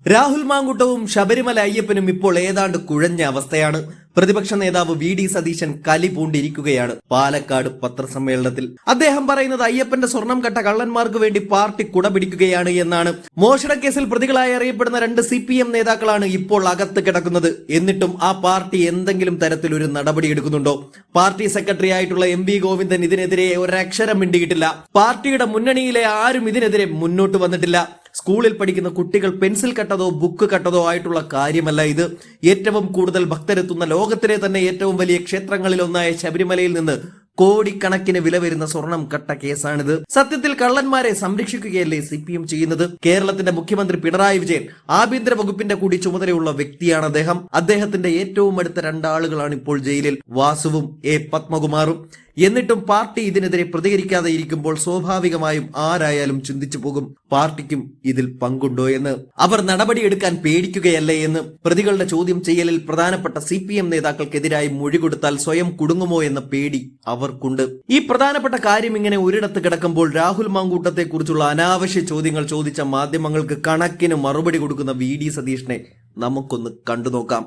രാഹുൽ മാങ്കൂട്ടവും ശബരിമല അയ്യപ്പനും ഇപ്പോൾ ഏതാണ്ട് കുഴഞ്ഞ അവസ്ഥയാണ്. പ്രതിപക്ഷ നേതാവ് വി.ഡി. സതീശൻ കലി പൂണ്ടിരിക്കുകയാണ് പാലക്കാട് പത്രസമ്മേളനത്തിൽ. അദ്ദേഹം പറയുന്നത് അയ്യപ്പന്റെ സ്വർണം കട്ട കള്ളന്മാർക്ക് വേണ്ടി പാർട്ടി കുടപിടിക്കുകയാണ് എന്നാണ്. മോഷണക്കേസിൽ പ്രതികളായി അറിയപ്പെടുന്ന 2 CPM നേതാക്കളാണ് ഇപ്പോൾ അകത്ത് കിടക്കുന്നത്. എന്നിട്ടും ആ പാർട്ടി എന്തെങ്കിലും തരത്തിലൊരു നടപടി എടുക്കുന്നുണ്ടോ? പാർട്ടി സെക്രട്ടറി ആയിട്ടുള്ള MV ഗോവിന്ദൻ ഇതിനെതിരെ ഒരക്ഷരം മിണ്ടിയിട്ടില്ല. പാർട്ടിയുടെ മുന്നണിയിലെ ആരും ഇതിനെതിരെ മുന്നോട്ട് വന്നിട്ടില്ല. സ്കൂളിൽ പഠിക്കുന്ന കുട്ടികൾ പെൻസിൽ കട്ടതോ ബുക്ക് കട്ടതോ ആയിട്ടുള്ള കാര്യമല്ല ഇത്. ഏറ്റവും കൂടുതൽ ഭക്തരെത്തുന്ന ലോകത്തിലെ തന്നെ ഏറ്റവും വലിയ ക്ഷേത്രങ്ങളിലൊന്നായ ശബരിമലയിൽ നിന്ന് കോടിക്കണക്കിന് വില വരുന്ന സ്വർണം കട്ട കേസാണിത്. സത്യത്തിൽ കള്ളന്മാരെ സംരക്ഷിക്കുകയല്ലേ CPM ചെയ്യുന്നത്? കേരളത്തിന്റെ മുഖ്യമന്ത്രി പിണറായി വിജയൻ ആഭ്യന്തര വകുപ്പിന്റെ കൂടി ചുമതലയുള്ള വ്യക്തിയാണ് അദ്ദേഹം. അദ്ദേഹത്തിന്റെ ഏറ്റവും അടുത്ത 2 ആളുകളാണ് ഇപ്പോൾ ജയിലിൽ, വാസുവും പത്മകുമാറും. എന്നിട്ടും പാർട്ടി ഇതിനെതിരെ പ്രതികരിക്കാതെ ഇരിക്കുമ്പോൾ സ്വാഭാവികമായും ആരായാലും ചിന്തിച്ചു പോകും, പാർട്ടിക്കും ഇതിൽ പങ്കുണ്ടോ എന്ന്. അവർ നടപടിയെടുക്കാൻ പേടിക്കുകയല്ലേ എന്ന്. പ്രതികളുടെ ചോദ്യം ചെയ്യലിൽ പ്രധാനപ്പെട്ട CPM നേതാക്കൾക്കെതിരായി മൊഴി കൊടുത്താൽ സ്വയം കുടുങ്ങുമോ എന്ന പേടി അവർക്കുണ്ട്. ഈ പ്രധാനപ്പെട്ട കാര്യം ഇങ്ങനെ ഒരിടത്ത് കിടക്കുമ്പോൾ രാഹുൽ മാങ്കൂട്ടത്തെ കുറിച്ചുള്ള അനാവശ്യ ചോദ്യങ്ങൾ ചോദിച്ച മാധ്യമങ്ങൾക്ക് കണക്കിന് മറുപടി കൊടുക്കുന്ന വി.ഡി. സതീഷിനെ നമുക്കൊന്ന് കണ്ടുനോക്കാം.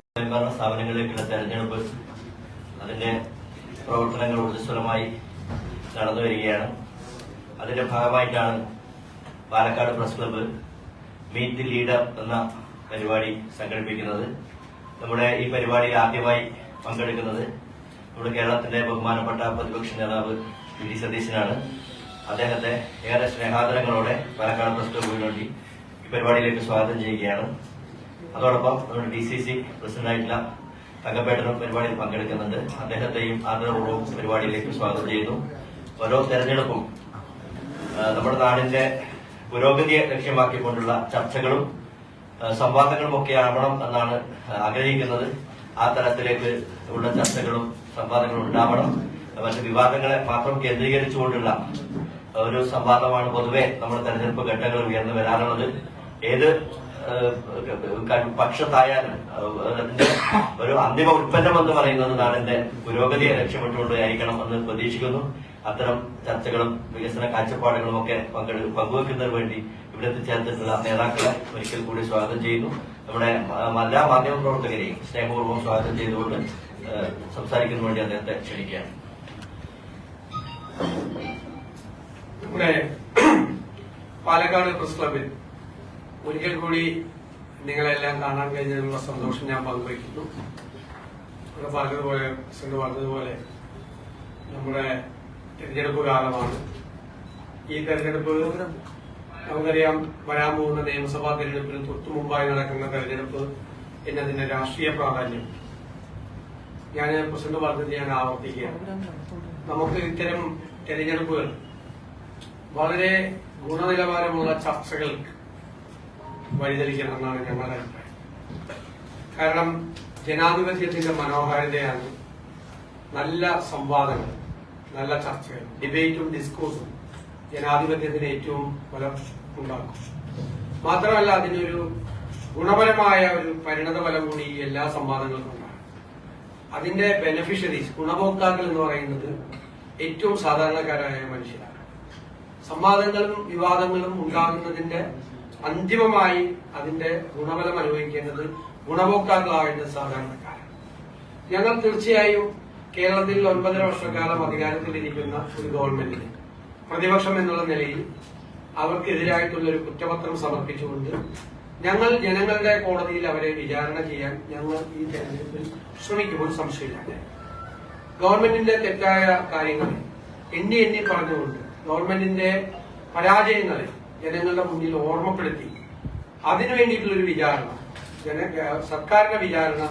പ്രവർത്തനങ്ങൾ ഊർജ്ജസ്വലമായി നടന്നു വരികയാണ്. അതിന്റെ ഭാഗമായിട്ടാണ് Palakkad press club meet the leader എന്ന പരിപാടി സംഘടിപ്പിക്കുന്നത്. നമ്മുടെ ഈ പരിപാടിയിൽ ആദ്യമായി പങ്കെടുക്കുന്നത് നമ്മുടെ കേരളത്തിന്റെ ബഹുമാനപ്പെട്ട പ്രതിപക്ഷ നേതാവ് വി.ഡി. സതീശനാണ്. അദ്ദേഹത്തെ ഏറെ സ്നേഹാദരങ്ങളോടെ പാലക്കാട് പ്രസ് ക്ലബ്ബിന് വേണ്ടി ഈ പരിപാടിയിലേക്ക് സ്വാഗതം ചെയ്യുകയാണ്. അതോടൊപ്പം നമ്മുടെ DCC പ്രസിഡന്റായിട്ടുള്ള തങ്കപ്പേട്ടനും പരിപാടിയിൽ പങ്കെടുക്കുന്നുണ്ട്. അദ്ദേഹത്തെയും ആദരപൂർവ്വം പരിപാടിയിലേക്ക് സ്വാഗതം ചെയ്യുന്നു. ഓരോ തെരഞ്ഞെടുപ്പും നമ്മുടെ നാടിന്റെ പുരോഗതിയെ ലക്ഷ്യമാക്കിക്കൊണ്ടുള്ള ചർച്ചകളും സംവാദങ്ങളും ഒക്കെ ആവണം എന്നാണ് ആഗ്രഹിക്കുന്നത്. ആ തരത്തിലേക്ക് ഉള്ള ചർച്ചകളും സംവാദങ്ങളും ഉണ്ടാവണം. മറ്റ് വിവാദങ്ങളെ മാത്രം കേന്ദ്രീകരിച്ചുകൊണ്ടുള്ള ഒരു സംവാദമാണ് പൊതുവെ നമ്മുടെ തെരഞ്ഞെടുപ്പ് ഘട്ടങ്ങളിൽ ഉയർന്നു വരാറുള്ളത്. ഏത് പക്ഷത്തായാലും അതിന്റെ ഒരു അന്തിമ ഉൽപ്പന്നം എന്ന് പറയുന്നത് നാടിന്റെ പുരോഗതിയെ ലക്ഷ്യമിട്ടുകൊണ്ടായിരിക്കണം എന്ന് പ്രതീക്ഷിക്കുന്നു. അത്തരം ചർച്ചകളും വികസന കാഴ്ചപ്പാടുകളും ഒക്കെ പങ്കുവെക്കുന്നതിന് വേണ്ടി ഇവിടെ എത്തിച്ചേർന്നിട്ടുള്ള നേതാക്കളെ ഒരിക്കൽ കൂടി സ്വാഗതം ചെയ്യുന്നു. നമ്മുടെ എല്ലാ മാധ്യമ പ്രവർത്തകരെയും സ്നേഹപൂർവ്വം സ്വാഗതം ചെയ്തുകൊണ്ട് സംസാരിക്കുന്നതിന് വേണ്ടി അദ്ദേഹത്തെ ക്ഷണിക്കുകയാണ്. നമ്മുടെ പാലക്കാട് പ്രസ് ക്ലബിൽ ഒരിക്കൽ കൂടി നിങ്ങളെല്ലാം കാണാൻ കഴിഞ്ഞതിനുള്ള സന്തോഷം ഞാൻ പങ്കുവയ്ക്കുന്നു. ഇവിടെ പറഞ്ഞതുപോലെ നമ്മുടെ തെരഞ്ഞെടുപ്പ് കാലമാണ്. ഈ തെരഞ്ഞെടുപ്പ് നമുക്കറിയാം, വരാൻ പോകുന്ന നിയമസഭാ തെരഞ്ഞെടുപ്പിന് തൊട്ടു മുമ്പായി നടക്കുന്ന തെരഞ്ഞെടുപ്പ് എന്നതിന്റെ രാഷ്ട്രീയ പ്രാധാന്യം ഞാൻ പ്രസിഡന്റ് പറഞ്ഞത് ഞാൻ ആവർത്തിക്കുകയാണ്. നമുക്ക് ഇത്തരം തെരഞ്ഞെടുപ്പുകൾ വളരെ ഗുണനിലവാരമുള്ള ചർച്ചകൾക്ക് വഴിതെളിക്കണമെന്നാണ് ഞങ്ങളുടെ അഭിപ്രായം. കാരണം ജനാധിപത്യത്തിന്റെ മനോഹാരിതയാണ് നല്ല സംവാദങ്ങൾ, നല്ല ചർച്ചകൾ, ഡിബേറ്റും ഡിസ്കോഴ്സും ജനാധിപത്യത്തിന് ഏറ്റവും ഫലം ഉണ്ടാക്കും. മാത്രമല്ല അതിനൊരു ഗുണപരമായ ഒരു പരിണത ഫലം കൂടി എല്ലാ സംവാദങ്ങൾക്കും ഉണ്ടാകും. അതിന്റെ ബെനഫിഷ്യറീസ്, ഗുണഭോക്താക്കൾ എന്ന് പറയുന്നത് ഏറ്റവും സാധാരണക്കാരായ മനുഷ്യരാണ്. സംവാദങ്ങളും വിവാദങ്ങളും ഉണ്ടാകുന്നതിന്റെ അന്തിമമായി അതിന്റെ ഗുണഫലം അനുഭവിക്കേണ്ടത് ഗുണഭോക്താക്കളായിട്ട് സാധാരണക്കാരാണ്. ഞങ്ങൾ തീർച്ചയായും കേരളത്തിൽ 9.5 വർഷക്കാലം അധികാരത്തിലിരിക്കുന്ന ഒരു ഗവൺമെന്റിന് പ്രതിപക്ഷം എന്നുള്ള നിലയിൽ അവർക്കെതിരായിട്ടുള്ള ഒരു കുറ്റപത്രം സമർപ്പിച്ചുകൊണ്ട് ഞങ്ങൾ ജനങ്ങളുടെ കോടതിയിൽ അവരെ വിചാരണ ചെയ്യാൻ ഞങ്ങൾ ഈ തെരഞ്ഞെടുപ്പിൽ ശ്രമിക്കുമ്പോൾ സംശയമില്ല. ഗവൺമെന്റിന്റെ തെറ്റായ കാര്യങ്ങളെ എണ്ണി പറഞ്ഞുകൊണ്ട് ഗവൺമെന്റിന്റെ പരാജയങ്ങളെ ജനങ്ങളുടെ മുന്നിൽ ഓർമ്മപ്പെടുത്തി അതിനു വേണ്ടിയിട്ടുള്ളൊരു വിചാരണ, സർക്കാരിന്റെ വിചാരണ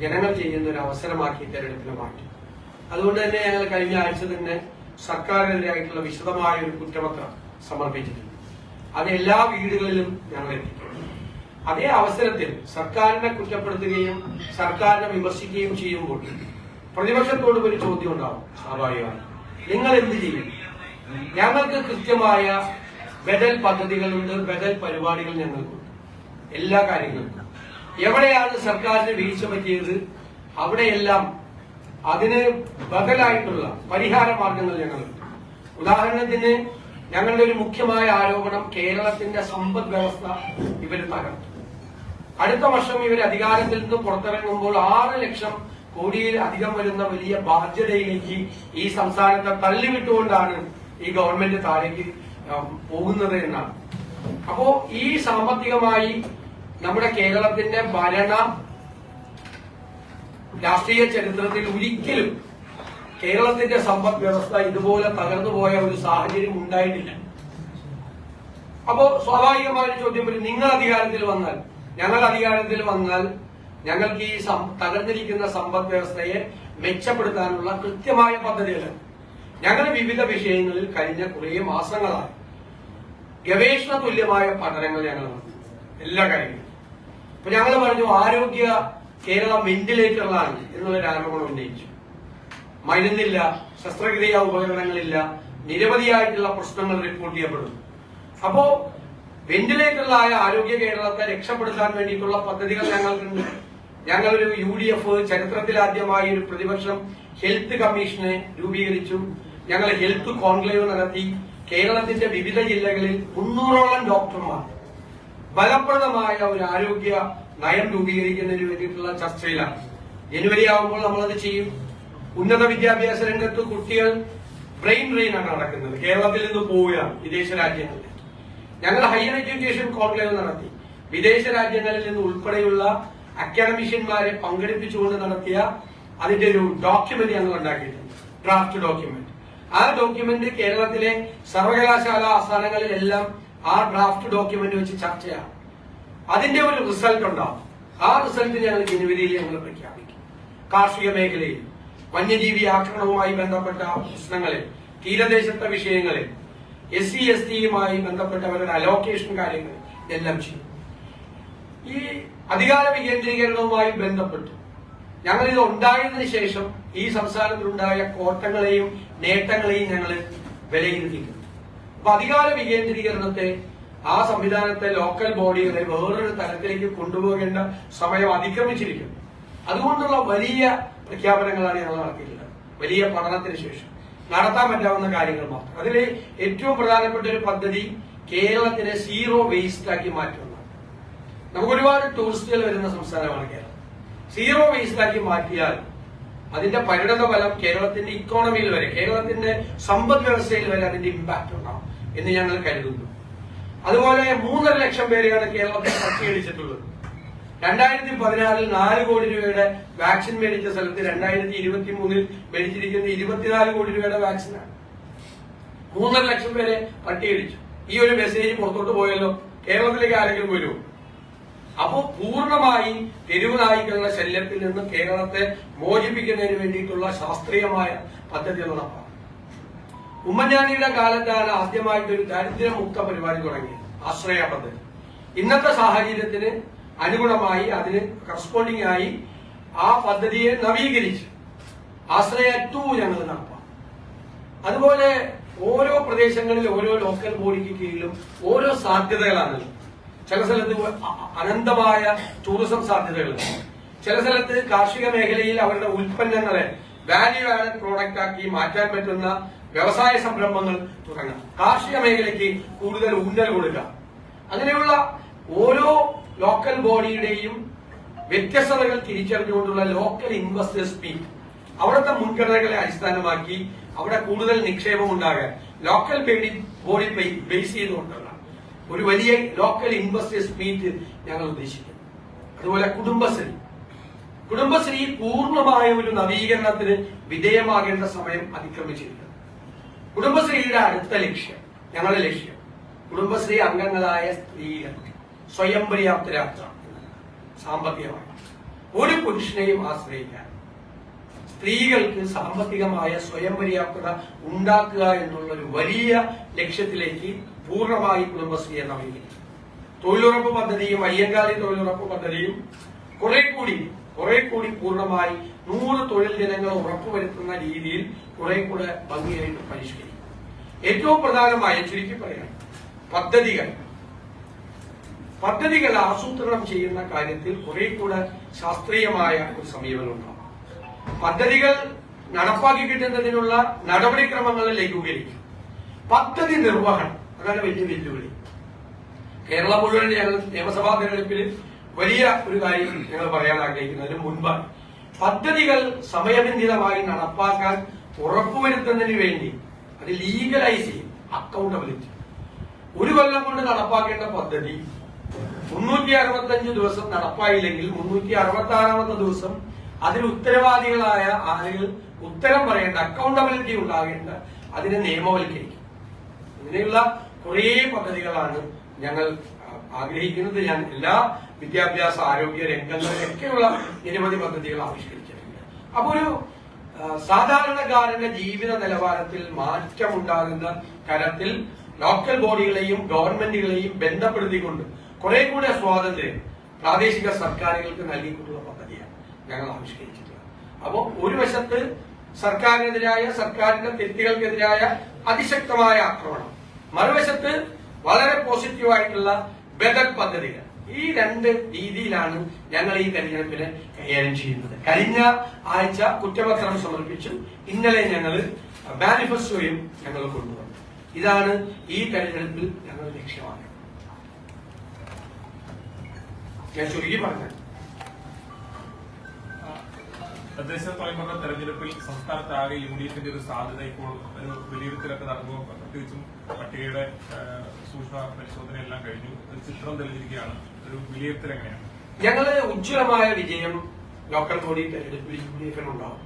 ജനങ്ങൾ ചെയ്യുന്ന ഒരു അവസരമാക്കി തെരഞ്ഞെടുപ്പിനെ മാറ്റി. അതുകൊണ്ട് തന്നെ ഞങ്ങൾ കഴിഞ്ഞ ആഴ്ച തന്നെ സർക്കാരിനെതിരായിട്ടുള്ള വിശദമായ ഒരു കുറ്റപത്രം സമർപ്പിച്ചിട്ടുണ്ട്. അത് എല്ലാ വീടുകളിലും ഞങ്ങൾ എത്തിയിട്ടുണ്ട്. അതേ അവസരത്തിൽ സർക്കാരിനെ കുറ്റപ്പെടുത്തുകയും സർക്കാരിനെ വിമർശിക്കുകയും ചെയ്യുമ്പോൾ പ്രതിപക്ഷത്തോടും ഒരു ചോദ്യം ഉണ്ടാവും സ്വാഭാവികമായി. നിങ്ങൾ എന്ത് ചെയ്യും? ഞങ്ങൾക്ക് കൃത്യമായ ബദൽ പദ്ധതികളുണ്ട്, ബദൽ പരിപാടികൾ ഞങ്ങൾക്കുണ്ട്. എല്ലാ കാര്യങ്ങൾക്കും എവിടെയാണ് സർക്കാരിന് വീഴ്ച പറ്റിയത് അവിടെയെല്ലാം അതിന് ബദലായിട്ടുള്ള പരിഹാര മാർഗങ്ങൾ ഞങ്ങളുണ്ട്. ഉദാഹരണത്തിന് ഞങ്ങളുടെ ഒരു മുഖ്യമായ ആരോപണം കേരളത്തിന്റെ സമ്പദ് വ്യവസ്ഥ ഇവർ തകർത്തു. അടുത്ത വർഷം ഇവർ അധികാരത്തിൽ നിന്ന് പുറത്തിറങ്ങുമ്പോൾ 6 ലക്ഷം കോടിയിൽ അധികം വരുന്ന വലിയ ബാധ്യതയിലേക്ക് ഈ സംസ്ഥാനത്തെ തള്ളിവിട്ടുകൊണ്ടാണ് ഈ ഗവൺമെന്റ് താഴേക്ക് പോകുന്നത് എന്നാണ്. അപ്പോ ഈ സാമ്പത്തികമായി നമ്മുടെ കേരളത്തിന്റെ ഭരണ രാഷ്ട്രീയ ചരിത്രത്തിൽ ഒരിക്കലും കേരളത്തിന്റെ സമ്പദ് വ്യവസ്ഥ ഇതുപോലെ തകർന്നുപോയ ഒരു സാഹചര്യം ഉണ്ടായിട്ടില്ല. അപ്പോ സ്വാഭാവികമായ ചോദ്യം വരും, നിങ്ങൾ അധികാരത്തിൽ വന്നാൽ, ഞങ്ങൾ അധികാരത്തിൽ വന്നാൽ ഞങ്ങൾക്ക് ഈ തകർന്നിരിക്കുന്ന സമ്പദ് വ്യവസ്ഥയെ മെച്ചപ്പെടുത്താനുള്ള കൃത്യമായ പദ്ധതികൾ ഞങ്ങൾ വിവിധ വിഷയങ്ങളിൽ കഴിഞ്ഞ കുറേ മാസങ്ങളായി ഗവേഷണ തുല്യമായ പഠനങ്ങൾ ഞങ്ങൾ നടത്തി എല്ലാ കാര്യങ്ങളും. ഇപ്പൊ ഞങ്ങൾ പറഞ്ഞു ആരോഗ്യ കേരളം വെന്റിലേറ്ററിലാണ് എന്നുള്ളൊരു ആരോപണം ഉന്നയിച്ചു. മരുന്നില്ല, ശസ്ത്രക്രിയാ ഉപകരണങ്ങളില്ല, നിരവധിയായിട്ടുള്ള പ്രശ്നങ്ങൾ റിപ്പോർട്ട് ചെയ്യപ്പെടുന്നു. അപ്പോ വെന്റിലേറ്ററിലായ ആരോഗ്യ കേരളത്തെ രക്ഷപ്പെടുത്താൻ വേണ്ടിയിട്ടുള്ള പദ്ധതികൾ ഞങ്ങൾക്കുണ്ട്. ഞങ്ങളൊരു UDF ചരിത്രത്തിലാദ്യമായി ഒരു പ്രതിപക്ഷം ഹെൽത്ത് കമ്മീഷനെ രൂപീകരിച്ചു. ഞങ്ങൾ ഹെൽത്ത് കോൺക്ലേവ് നടത്തി. കേരളത്തിന്റെ വിവിധ ജില്ലകളിൽ 300ഓളം ഡോക്ടർമാർ ഫലപ്രദമായ ഒരു ആരോഗ്യ നയം രൂപീകരിക്കുന്നതിന് വേണ്ടിയിട്ടുള്ള ചർച്ചയിലാണ്. ജനുവരി ആകുമ്പോൾ നമ്മളത് ചെയ്യും. ഉന്നത വിദ്യാഭ്യാസ രംഗത്ത് കുട്ടികൾ ബ്രെയിൻ ഡ്രെയിനാണ് നടക്കുന്നത്. കേരളത്തിൽ നിന്ന് പോവുകയാണ് വിദേശ രാജ്യങ്ങളിൽ. ഞങ്ങൾ ഹയർ എഡ്യൂക്കേഷൻ കോൺക്ലേവ് നടത്തി. വിദേശ രാജ്യങ്ങളിൽ നിന്ന് ഉൾപ്പെടെയുള്ള അക്കാഡമിഷ്യന്മാരെ പങ്കെടുപ്പിച്ചുകൊണ്ട് നടത്തിയ അതിന്റെ ഒരു ഡോക്യുമെന്റ് ഞങ്ങൾ ഉണ്ടാക്കിയിട്ടുണ്ട്, ഡ്രാഫ്റ്റ് ഡോക്യുമെന്റ്. ആ ഡോക്യുമെന്റ് കേരളത്തിലെ സർവകലാശാല ആസ്ഥാനങ്ങളിലെല്ലാം ആ ഡ്രാഫ്റ്റ് ഡോക്യുമെന്റ് വെച്ച് ചർച്ചയാണ്. അതിന്റെ ഒരു റിസൾട്ട് ഉണ്ടാവും. ആ റിസൾട്ട് ഞങ്ങൾ ജനുവരിയിൽ ഞങ്ങൾ പ്രഖ്യാപിക്കും. കാർഷിക മേഖലയിൽ, വന്യജീവി ആക്രമണവുമായി ബന്ധപ്പെട്ട പ്രശ്നങ്ങളിൽ, തീരദേശത്തെ വിഷയങ്ങളിൽ, SC STയുമായി ബന്ധപ്പെട്ടവരുടെ അലോക്കേഷൻ കാര്യങ്ങൾ എല്ലാം ചെയ്യും. ഈ അധികാര വികേന്ദ്രീകരണവുമായി ബന്ധപ്പെട്ട് ഞങ്ങൾ ഇത് ഉണ്ടായതിനു ശേഷം ഈ സംസ്ഥാനത്തിലുണ്ടായ കോട്ടങ്ങളെയും നേട്ടങ്ങളെയും ഞങ്ങൾ വിലയിരുത്തിയിട്ടുണ്ട്. അപ്പൊ അധികാര വികേന്ദ്രീകരണത്തെ, ആ സംവിധാനത്തെ, ലോക്കൽ ബോഡികളെ വേറൊരു തലത്തിലേക്ക് കൊണ്ടുപോകേണ്ട സമയം അതിക്രമിച്ചിരിക്കുന്നു. അതുകൊണ്ടുള്ള വലിയ പ്രഖ്യാപനങ്ങളാണ് ഞങ്ങൾ നടത്തിയിട്ടുള്ളത്. വലിയ പഠനത്തിന് ശേഷം നടത്താൻ പറ്റാവുന്ന കാര്യങ്ങൾ മാത്രം. അതിൽ ഏറ്റവും പ്രധാനപ്പെട്ട ഒരു പദ്ധതി കേരളത്തിനെ 0 വേസ്റ്റ് ആക്കി മാറ്റുന്നതാണ്. നമുക്ക് ഒരുപാട് ടൂറിസ്റ്റുകൾ വരുന്ന സംസ്ഥാനമാണ് കേരളം. 0 വേസ്റ്റ് ആക്കി മാറ്റിയാൽ അതിന്റെ പരിണത ഫലം കേരളത്തിന്റെ ഇക്കോണമിയിൽ വരെ, കേരളത്തിന്റെ സമ്പദ് വ്യവസ്ഥയിൽ വരെ അതിന്റെ ഇമ്പാക്ട് ഉണ്ടാവും എന്ന് ഞങ്ങൾ കരുതുന്നു. അതുപോലെ 3.5 ലക്ഷം പേരെയാണ് കേരളത്തിൽ പട്ടികടിച്ചിട്ടുള്ളത്. 2014 4 കോടി രൂപയുടെ വാക്സിൻ മേടിച്ച സ്ഥലത്ത് 2023 മേടിച്ചിരിക്കുന്ന 24 കോടി രൂപയുടെ വാക്സിനാണ്. 3.5 ലക്ഷം പേരെ പട്ടികടിച്ചു. ഈ ഒരു മെസ്സേജ് പുറത്തോട്ട് പോയല്ലോ, കേരളത്തിലേക്ക് ആരെങ്കിലും വരുമോ? അപ്പോൾ പൂർണ്ണമായി തെരുവ് നായ്ക്കളുടെ ശല്യത്തിൽ നിന്ന് കേരളത്തെ മോചിപ്പിക്കുന്നതിന് വേണ്ടിയിട്ടുള്ള ശാസ്ത്രീയമായ പദ്ധതികൾ നടപ്പാണ്. ഉമ്മൻചാണ്ടിയുടെ കാലത്താണ് ആദ്യമായിട്ടൊരു ദാരിദ്ര്യമുക്ത പരിപാടി തുടങ്ങിയത്, ആശ്രയ പദ്ധതി. ഇന്നത്തെ സാഹചര്യത്തിന് അനുഗുണമായി അതിന് കറസ്പോണ്ടിങ് ആയി ആ പദ്ധതിയെ നവീകരിച്ച് ആശ്രയ 2 ഞങ്ങൾ നടപ്പാം. അതുപോലെ ഓരോ പ്രദേശങ്ങളിൽ ഓരോ ലോക്കൽ ബോഡിക്ക് കീഴിലും ഓരോ സാധ്യതകളാണ്. ചില സ്ഥലത്ത് അനന്തമായ ടൂറിസം സാധ്യതകളുണ്ട്. ചില സ്ഥലത്ത് കാർഷിക മേഖലയിൽ അവരുടെ ഉൽപ്പന്നങ്ങളെ വാല്യൂ ആഡഡ് പ്രോഡക്റ്റ് ആക്കി മാറ്റാൻ പറ്റുന്ന വ്യവസായ സംരംഭങ്ങൾ തുടങ്ങാം. കാർഷിക മേഖലയ്ക്ക് കൂടുതൽ ഊന്നൽ കൊടുക്കുക. അങ്ങനെയുള്ള ഓരോ ലോക്കൽ ബോഡിയുടെയും വ്യത്യസ്തതകൾ തിരിച്ചറിഞ്ഞുകൊണ്ടുള്ള ലോക്കൽ ഇൻവെസ്റ്റേഴ്സ് മീറ്റ്, അവിടുത്തെ മുൻഗണനകളെ അടിസ്ഥാനമാക്കി അവിടെ കൂടുതൽ നിക്ഷേപം ഉണ്ടാകാൻ ലോക്കൽ ബോഡി ബേസ് ചെയ്തുകൊണ്ടുള്ള ഒരു വലിയ ലോക്കൽ ഇൻവെസ്റ്റേഴ്സ് മീറ്റ് ഞങ്ങൾ ഉദ്ദേശിക്കുന്നു. അതുപോലെ കുടുംബശ്രീ പൂർണ്ണമായ ഒരു നവീകരണത്തിന് വിധേയമാകേണ്ട സമയം അതിക്രമിച്ചിരിക്കുന്നു. കുടുംബശ്രീയുടെ അടുത്ത ലക്ഷ്യം, ഞങ്ങളുടെ ലക്ഷ്യം, കുടുംബശ്രീ അംഗങ്ങളായ സ്ത്രീകൾ സ്വയം പര്യാപ്തരാക്കുക. സാമ്പത്തികമായി ഒരു പുരുഷനെയും ആശ്രയിക്കാൻ സ്ത്രീകൾക്ക് സാമ്പത്തികമായ സ്വയം പര്യാപ്തത ഉണ്ടാക്കുക എന്നുള്ള ഒരു വലിയ ലക്ഷ്യത്തിലേക്ക് പൂർണ്ണമായി കുടുംബശ്രീയെ നവീകരിക്കും. തൊഴിലുറപ്പ് പദ്ധതിയും അയ്യങ്കാളി തൊഴിലുറപ്പ് പദ്ധതിയും കുറെ കൂടി പൂർണ്ണമായി 100 തൊഴിൽ ദിനങ്ങൾ ഉറപ്പുവരുത്തുന്ന രീതിയിൽ കുറെ കൂടെ ഭംഗിയായിട്ട് പരിഷ്കരിക്കും. ഏറ്റവും പ്രധാനമായ, ചുരുക്കി പറയാം, പദ്ധതികൾ ആസൂത്രണം ചെയ്യുന്ന കാര്യത്തിൽ കുറെ കൂടെ ശാസ്ത്രീയമായ ഒരു സമീപനം ഉണ്ടാവും. പദ്ധതികൾ നടപ്പാക്കി കിട്ടുന്നതിനുള്ള നടപടിക്രമങ്ങൾ ലഘൂകരിക്കും. പദ്ധതി നിർവഹണം, അതാണ് വലിയ വെല്ലുവിളി. കേരളം മുഴുവൻ ഞങ്ങൾ നിയമസഭാ തെരഞ്ഞെടുപ്പിൽ വലിയ ഒരു കാര്യം ഞങ്ങൾ പറയാൻ ആഗ്രഹിക്കുന്നതിന് മുൻപ് പദ്ധതികൾ സമയബന്ധിതമായി നടപ്പാക്കാൻ ഉറപ്പുവരുത്തുന്നതിന് വേണ്ടി അത് ലീഗലൈസ് ചെയ്യും. അക്കൗണ്ടബിലിറ്റി. ഒരു കൊല്ലം കൊണ്ട് നടപ്പാക്കേണ്ട പദ്ധതി 365 ദിവസം നടപ്പായില്ലെങ്കിൽ 366ാമത്തെ ദിവസം അതിൽ ഉത്തരവാദികളായ ആളുകൾ ഉത്തരം പറയേണ്ട, അക്കൗണ്ടബിലിറ്റി ഉണ്ടാകേണ്ട, അതിനെ നിയമവൽക്കരിക്കും. ഇങ്ങനെയുള്ള കുറേ പദ്ധതികളാണ് ഞങ്ങൾ ആഗ്രഹിക്കുന്നത്. ഞാൻ എല്ലാ വിദ്യാഭ്യാസ ആരോഗ്യ രംഗങ്ങളിലൊക്കെയുള്ള നിരവധി പദ്ധതികൾ ആവിഷ്കരിച്ചിട്ടുണ്ട്. അപ്പൊ ഒരു സാധാരണക്കാരന്റെ ജീവിത നിലവാരത്തിൽ മാറ്റമുണ്ടാകുന്ന തരത്തിൽ ലോക്കൽ ബോഡികളെയും ഗവൺമെന്റുകളെയും ബന്ധപ്പെടുത്തിക്കൊണ്ട് കുറെ കൂടെ സ്വാതന്ത്ര്യം പ്രാദേശിക സർക്കാരുകൾക്ക് നൽകിക്കൊണ്ടുള്ള പദ്ധതിയാണ് ഞങ്ങൾ ആവിഷ്കരിച്ചിട്ടുള്ളത്. അപ്പോൾ ഒരു വശത്ത് സർക്കാരിനെതിരായ, സർക്കാരിന്റെ തെറ്റുകൾക്കെതിരായ അതിശക്തമായ ആക്രമണം, മറുവശത്ത് വളരെ പോസിറ്റീവായിട്ടുള്ള ബദൽ പദ്ധതികൾ. ഈ രണ്ട് രീതിയിലാണ് ഞങ്ങൾ ഈ തെരഞ്ഞെടുപ്പിനെ കൈകാര്യം ചെയ്യുന്നത്. കഴിഞ്ഞ ആഴ്ച കുറ്റപത്രം സമർപ്പിച്ചു. ഇന്നലെ ഞങ്ങൾ മാനിഫെസ്റ്റോയും ഞങ്ങൾ കൊണ്ടുവന്നു. ഇതാണ് ഈ തെരഞ്ഞെടുപ്പിൽ ഞങ്ങൾ ലക്ഷ്യമാക്കുന്നത്. ഞാൻ ചുരുക്കി പറഞ്ഞത് തദ്ദേശ സ്വയംഭരണ തെരഞ്ഞെടുപ്പിൽ സംസ്ഥാനത്താകെ യുഡിഎഫിന്റെ ഒരു സാധ്യത ഇപ്പോൾ ഒരു വിലയിരുത്തലൊക്കെ നടക്കുമ്പോൾ, പ്രത്യേകിച്ചും പട്ടികയുടെ സൂക്ഷ്മ പരിശോധന എല്ലാം കഴിഞ്ഞു, ഒരു ചിത്രം തെളിഞ്ഞിരിക്കുകയാണ്. ഒരു വിലയിരുത്തൽ എങ്ങനെയാണ്? ഞങ്ങള് ഉജ്ജ്വലമായ വിജയം ലോക്കൽ ബോഡി തെരഞ്ഞെടുപ്പിൽ യുഡിഎഫിനുണ്ടാവും.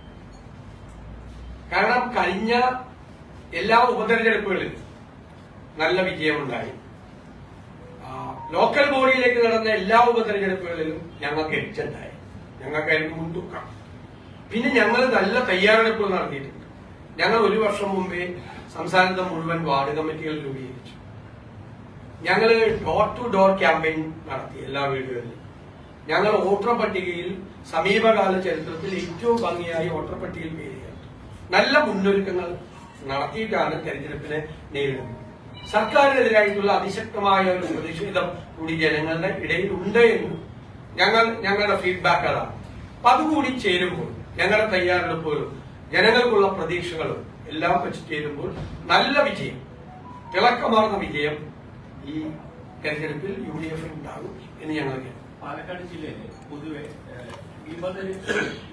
കാരണം കഴിഞ്ഞ എല്ലാ ഉപതെരഞ്ഞെടുപ്പുകളിലും നല്ല വിജയമുണ്ടായി. ലോക്കൽ ബോഡിയിലേക്ക് നടന്ന എല്ലാ ഉപതെരഞ്ഞെടുപ്പുകളിലും ഞങ്ങൾക്ക് എച്ചുണ്ടായി. ഞങ്ങൾക്കായിരുന്നു മുൻതൂക്കം. പിന്നെ ഞങ്ങൾ നല്ല തയ്യാറെടുപ്പുകൾ നടത്തിയിട്ടുണ്ട്. ഞങ്ങൾ ഒരു വർഷം മുമ്പേ സംസ്ഥാനത്തെ മുഴുവൻ വാർഡ് കമ്മിറ്റികൾ രൂപീകരിച്ചു. ഞങ്ങൾ ഡോർ ടു ഡോർ ക്യാമ്പയിൻ നടത്തി എല്ലാ വീടുകളിലും. ഞങ്ങൾ വോട്ടർ പട്ടികയിൽ സമീപകാല ചരിത്രത്തിൽ ഏറ്റവും ഭംഗിയായി വോട്ടർ പട്ടികയിൽ പേര് ചേർത്തു. നല്ല മുന്നൊരുക്കങ്ങൾ നടത്തിയിട്ടാണ് തെരഞ്ഞെടുപ്പിനെ നേരിടുന്നത്. സർക്കാരിനെതിരായിട്ടുള്ള അതിശക്തമായ ഒരു പ്രതിഷേധം കൂടി ജനങ്ങളുടെ ഇടയിൽ ഉണ്ട് എന്ന് ഞങ്ങളുടെ ഫീഡ്ബാക്ക് അതാണ്. അപ്പൊ അതുകൂടി ചേരുമ്പോൾ ഞങ്ങളുടെ തയ്യാറെടുപ്പുകളും ജനങ്ങൾക്കുള്ള പ്രതീക്ഷകളും എല്ലാം വെച്ച് ചേരുമ്പോൾ നല്ല വിജയം, തിളക്കമാർന്ന വിജയം ഈ തെരഞ്ഞെടുപ്പിൽ യുഡിഎഫിന് ഉണ്ടാകും എന്ന് ഞങ്ങൾ പാലക്കാട് ജില്ലയിൽ പൊതുവെ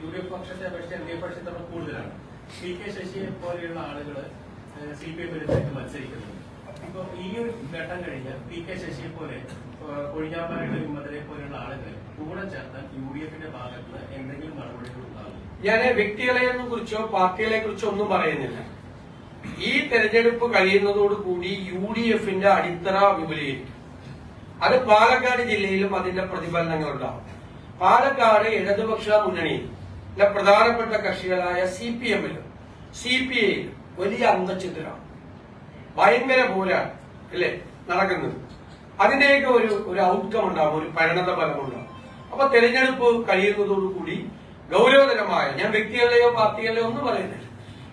യുഡിഎഫ് പക്ഷത്തെ അപേക്ഷിച്ച് എൽഡിഎഫ് പക്ഷത്തെ കൂടുതലാണ്. പി കെ ശശിയെ പോലെയുള്ള ആളുകൾ CPM വിരുദ്ധമായിട്ട് മത്സരിക്കുന്നുണ്ട്. ഇപ്പൊ ഈ ഒരു ഘട്ടം കഴിഞ്ഞ് പി കെ ശശിയെ പോലെ കൊഴിഞ്ഞാമ്പാറയുടെ വിമതരെ പോലെയുള്ള ആളുകൾ കൂടെ ചേർത്താൻ യുഡിഎഫിന്റെ ഭാഗത്ത് നിന്ന് എന്തെങ്കിലും നടപടികൾ ഉണ്ടാകും? ഞാൻ വ്യക്തികളെ കുറിച്ചോ പാർട്ടികളെ കുറിച്ചോ ഒന്നും പറയുന്നില്ല. ഈ തെരഞ്ഞെടുപ്പ് കഴിയുന്നതോടുകൂടി യുഡിഎഫിന്റെ അടിത്തറ വിപുലീകരിക്കും. അത് പാലക്കാട് ജില്ലയിലും അതിന്റെ പ്രതിഫലനങ്ങൾ ഉണ്ടാവും. പാലക്കാട് ഇടതുപക്ഷ മുന്നണിയിൽ പ്രധാനപ്പെട്ട കക്ഷികളായ CPMലും CPIയിലും വലിയ അന്തഛിദ്രമാണ്, ഭയങ്കര പോരാണ് അല്ലേ നടക്കുന്നത്. അതിന്റെയൊക്കെ ഒരു ഔട്ട്കം ഉണ്ടാവും, ഒരു പരിണത ഫലമുണ്ടാവും. അപ്പൊ തെരഞ്ഞെടുപ്പ് കഴിയുന്നതോടുകൂടി ഗൗരവതരമായ, ഞാൻ വ്യക്തികളെയോ പാർട്ടികളെയോ ഒന്നും പറയുന്നില്ല,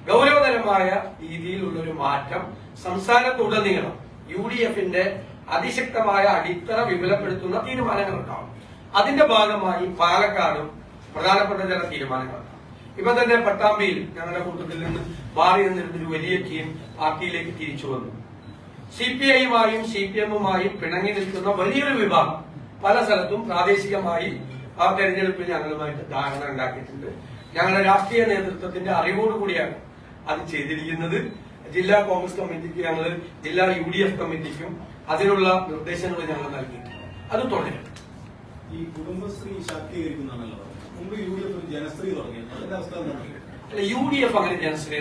ഗൗരവതരമായ രീതിയിലുള്ള ഒരു മാറ്റം സംസ്ഥാനത്തുടനീളം യുഡിഎഫിന്റെ അതിശക്തമായ അടിത്തറ വിപുലപ്പെടുത്തുന്ന തീരുമാനങ്ങൾ ഉണ്ടാവും. അതിന്റെ ഭാഗമായി പാലക്കാടും പ്രധാനപ്പെട്ട ചില തീരുമാനങ്ങളുണ്ടാവും. ഇപ്പൊ തന്നെ പട്ടാമ്പിയിൽ ഞങ്ങളുടെ കൂട്ടത്തിൽ നിന്ന് മാറി നിന്നിരുന്നൊരു വലിയ ടീം പാർട്ടിയിലേക്ക് തിരിച്ചു വന്നു. CPIയുമായും CPMുമായും പിണങ്ങി നിൽക്കുന്ന വലിയൊരു വിഭാഗം പല സ്ഥലത്തും പ്രാദേശികമായി ആ തെരഞ്ഞെടുപ്പിൽ ഞങ്ങളുമായിട്ട് ധാരണ ഉണ്ടാക്കിയിട്ടുണ്ട്. ഞങ്ങളുടെ രാഷ്ട്രീയ നേതൃത്വത്തിന്റെ അറിവോടുകൂടിയാണ് അത് ചെയ്തിരിക്കുന്നത്. ജില്ലാ കോൺഗ്രസ് കമ്മിറ്റിക്ക് ഞങ്ങൾ ജില്ലാ UDF കമ്മിറ്റിക്കും അതിനുള്ള നിർദ്ദേശങ്ങൾ ഞങ്ങൾ നൽകിയിട്ടുണ്ട്. അത് തുടരും. ഈ കുടുംബശ്രീ ശാക്തീകരിക്കുന്നതാണല്ലോ. മുമ്പ് UDF ഒരു ജനശ്രീ തുടങ്ങി, അതിന്റെ അവസ്ഥ അല്ല, UDF അങ്ങനെ ജനശ്രീ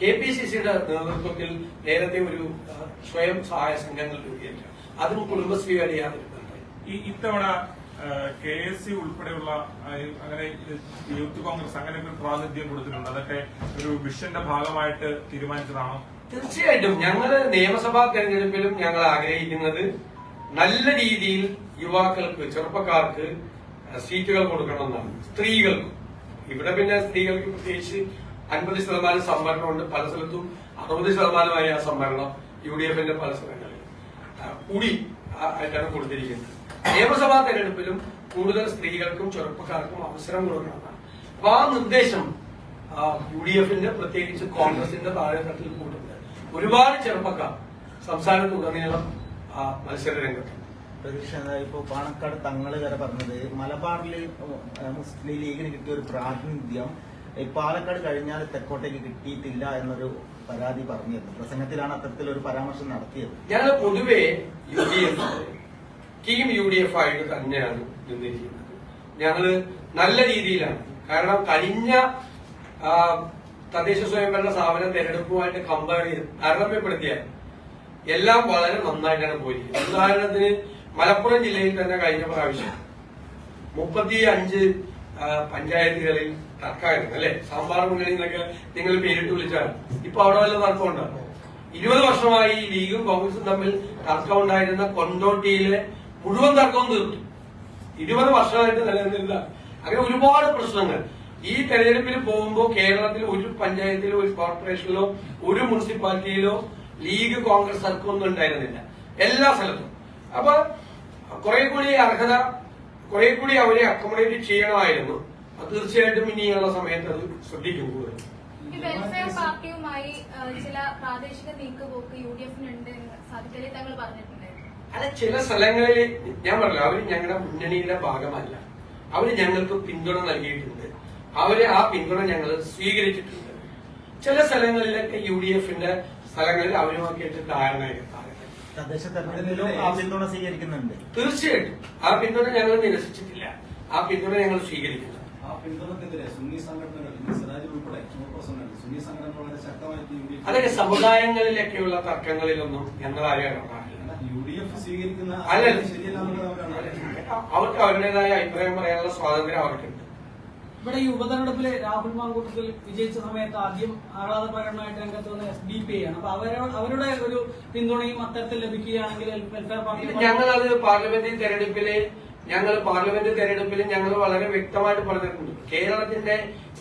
KPCCയുടെ നേതൃത്വത്തിൽ നേരത്തെ ഒരു സ്വയം സഹായ സംഘങ്ങൾ രൂപീകരിച്ചു. അതും കുടുംബശ്രീ വരെ ഈ ഇത്തവണ KSU ഉൾപ്പെടെയുള്ള അങ്ങനെ യൂത്ത് കോൺഗ്രസ് അങ്ങനെ ഒരു പ്രാതിനിധ്യം കൊടുത്തിട്ടുണ്ട്. അതൊക്കെ ഒരു വിഷന്റെ ഭാഗമായിട്ട് തീരുമാനിച്ചതാണോ? തീർച്ചയായിട്ടും ഞങ്ങള് നിയമസഭാ തെരഞ്ഞെടുപ്പിലും ഞങ്ങൾ ആഗ്രഹിക്കുന്നത് നല്ല രീതിയിൽ യുവാക്കൾക്ക്, ചെറുപ്പക്കാർക്ക് സീറ്റുകൾ കൊടുക്കണമെന്നാണ്. സ്ത്രീകൾക്ക്, ഇവിടെ പിന്നെ സ്ത്രീകൾക്ക് പ്രത്യേകിച്ച് 50% സംവരണമുണ്ട്. പല സ്ഥലത്തും 60% ആ സംവരണം UDFിന്റെ പല സ്ഥലങ്ങളിൽ കൂടി ആയിട്ടാണ് കൊടുത്തിരിക്കുന്നത്. നിയമസഭാ തെരഞ്ഞെടുപ്പിലും കൂടുതൽ സ്ത്രീകൾക്കും ചെറുപ്പക്കാർക്കും അവസരം കൊടുക്കണമെന്നാണ്. അപ്പൊ ആ നിർദ്ദേശം UDFിന്റെ പ്രത്യേകിച്ച് കോൺഗ്രസിന്റെ താഴെത്തട്ടിൽ കൂടുന്നുണ്ട്. ഒരുപാട് ചെറുപ്പക്കാർ സംസ്ഥാനത്തുടനീളം മത്സര രംഗത്ത്. ഇപ്പൊ പാണക്കാട് തങ്ങള് വരെ പറഞ്ഞത് മലബാറിൽ മുസ്ലിം ലീഗിന് കിട്ടിയ ഒരു പ്രാതിനിധ്യം പാലക്കാട് കഴിഞ്ഞാൽ തെക്കോട്ടേക്ക് കിട്ടിയിട്ടില്ല എന്നൊരു പരാതി പറഞ്ഞിരുന്നു. പ്രസംഗത്തിലാണ് അത്തരത്തിലൊരു പരാമർശം നടത്തിയത്. ഞങ്ങൾ പൊതുവെ ടീം UDF ആയിട്ട് തന്നെയാണ് നിന്നിരിക്കുന്നത്. ഞങ്ങള് നല്ല രീതിയിലാണ്. കാരണം കഴിഞ്ഞ തദ്ദേശ സ്വയംഭരണ സ്ഥാപന തെരഞ്ഞെടുപ്പുമായിട്ട് കമ്പയർ ചെയ്ത് താരതമ്യപ്പെടുത്തിയാൽ എല്ലാം വളരെ നന്നായിട്ടാണ് പോയിരിക്കുന്നത്. ഉദാഹരണത്തിന് മലപ്പുറം ജില്ലയിൽ തന്നെ കഴിഞ്ഞ പ്രാവശ്യം 35 പഞ്ചായത്തുകളിൽ തർക്കമായിരുന്നു അല്ലെ. സാമ്പാർ മുന്നണി എന്നൊക്കെ നിങ്ങൾ പേരിട്ട് വിളിച്ചാൽ ഇപ്പൊ അവിടെ വല്ല തർക്കമുണ്ടോ? 20 വർഷമായി ലീഗും കോൺഗ്രസും തമ്മിൽ തർക്കം ഉണ്ടായിരുന്ന കൊണ്ടോട്ടിയിലെ മുഴുവൻ തർക്കവും തീർത്തു. 20 വർഷമായിട്ട് നിലനിന്നില്ല. അങ്ങനെ ഒരുപാട് പ്രശ്നങ്ങൾ ഈ തെരഞ്ഞെടുപ്പിൽ പോകുമ്പോൾ കേരളത്തിൽ ഒരു പഞ്ചായത്തിലോ ഒരു കോർപ്പറേഷനിലോ ഒരു മുനിസിപ്പാലിറ്റിയിലോ ലീഗ് കോൺഗ്രസ് തർക്കമൊന്നും ഉണ്ടായിരുന്നില്ല, എല്ലാ സ്ഥലത്തും. അപ്പൊ കുറെ കൂടി അർഹത, കുറെ കൂടി അവരെ അക്കോമഡേറ്റ് ചെയ്യണമായിരുന്നു. തീർച്ചയായിട്ടും ഇനിയുള്ള സമയത്ത് അത് ശ്രദ്ധിക്കും കൂടുതൽ. വെൽഫെയർ പാർട്ടിയുമായി ചില പ്രാദേശിക നീക്കുപോക്ക് UDF-നുണ്ട് എന്ന് സാദിഖലി തങ്ങൾ പറഞ്ഞിട്ടുണ്ടായിരുന്നു. അല്ല, ചില സ്ഥലങ്ങളിൽ ഞാൻ പറഞ്ഞു അവര് ഞങ്ങളുടെ മുന്നണിയുടെ ഭാഗമല്ല. അവര് ഞങ്ങൾക്ക് പിന്തുണ നൽകിയിട്ടുണ്ട്. അവര് ആ പിന്തുണ ഞങ്ങൾ സ്വീകരിച്ചിട്ടുണ്ട്. ചില സ്ഥലങ്ങളിലൊക്കെ UDF-ന്റെ സ്ഥലങ്ങളിൽ അവരുമായിട്ട് ധാരണയായിരുന്നു. തദ്ദേശ തെരഞ്ഞെടുപ്പിലും ആ പിന്തുണ സ്വീകരിക്കുന്നുണ്ട്. തീർച്ചയായിട്ടും ആ പിന്തുണ ഞങ്ങൾ നിരസിച്ചിട്ടില്ല. ആ പിന്തുണ ഞങ്ങൾ സ്വീകരിക്കുന്നു. ആ പിന്തുണക്കെതിരെ സുന്നി സംഘടനകൾ സിറാജ് ഉൾപ്പെടെ സുന്നി സംഘടനകൾ വളരെ ശക്തമായിട്ട് അതൊക്കെ സമുദായങ്ങളിലൊക്കെയുള്ള തർക്കങ്ങളിലൊന്നും ഞങ്ങൾ ആരെയും UDF സ്വീകരിക്കുന്ന അവർക്ക് അവരുടേതായ അഭിപ്രായം പറയാനുള്ള സ്വാതന്ത്ര്യം അവർക്കുണ്ട്. ഇവിടെ ഈ ഉപതെരഞ്ഞെടുപ്പില് രാഹുൽ മാങ്കൂട്ടത്തിൽ വിജയിച്ച സമയത്ത് ആദ്യം ആഹ്ലാദ പ്രകടനമായിട്ട് രംഗത്ത് വന്ന SDPI ആണ്. അപ്പൊ അവരുടെ ഒരു പിന്തുണയും അത്തരത്തിൽ ലഭിക്കുകയാണെങ്കിൽ വെൽഫെയർ പാർട്ടി ഞങ്ങളത് പാർലമെന്റ് തെരഞ്ഞെടുപ്പിൽ ഞങ്ങൾ വളരെ വ്യക്തമായിട്ട് പറഞ്ഞിട്ടുണ്ട്. കേരളത്തിന്റെ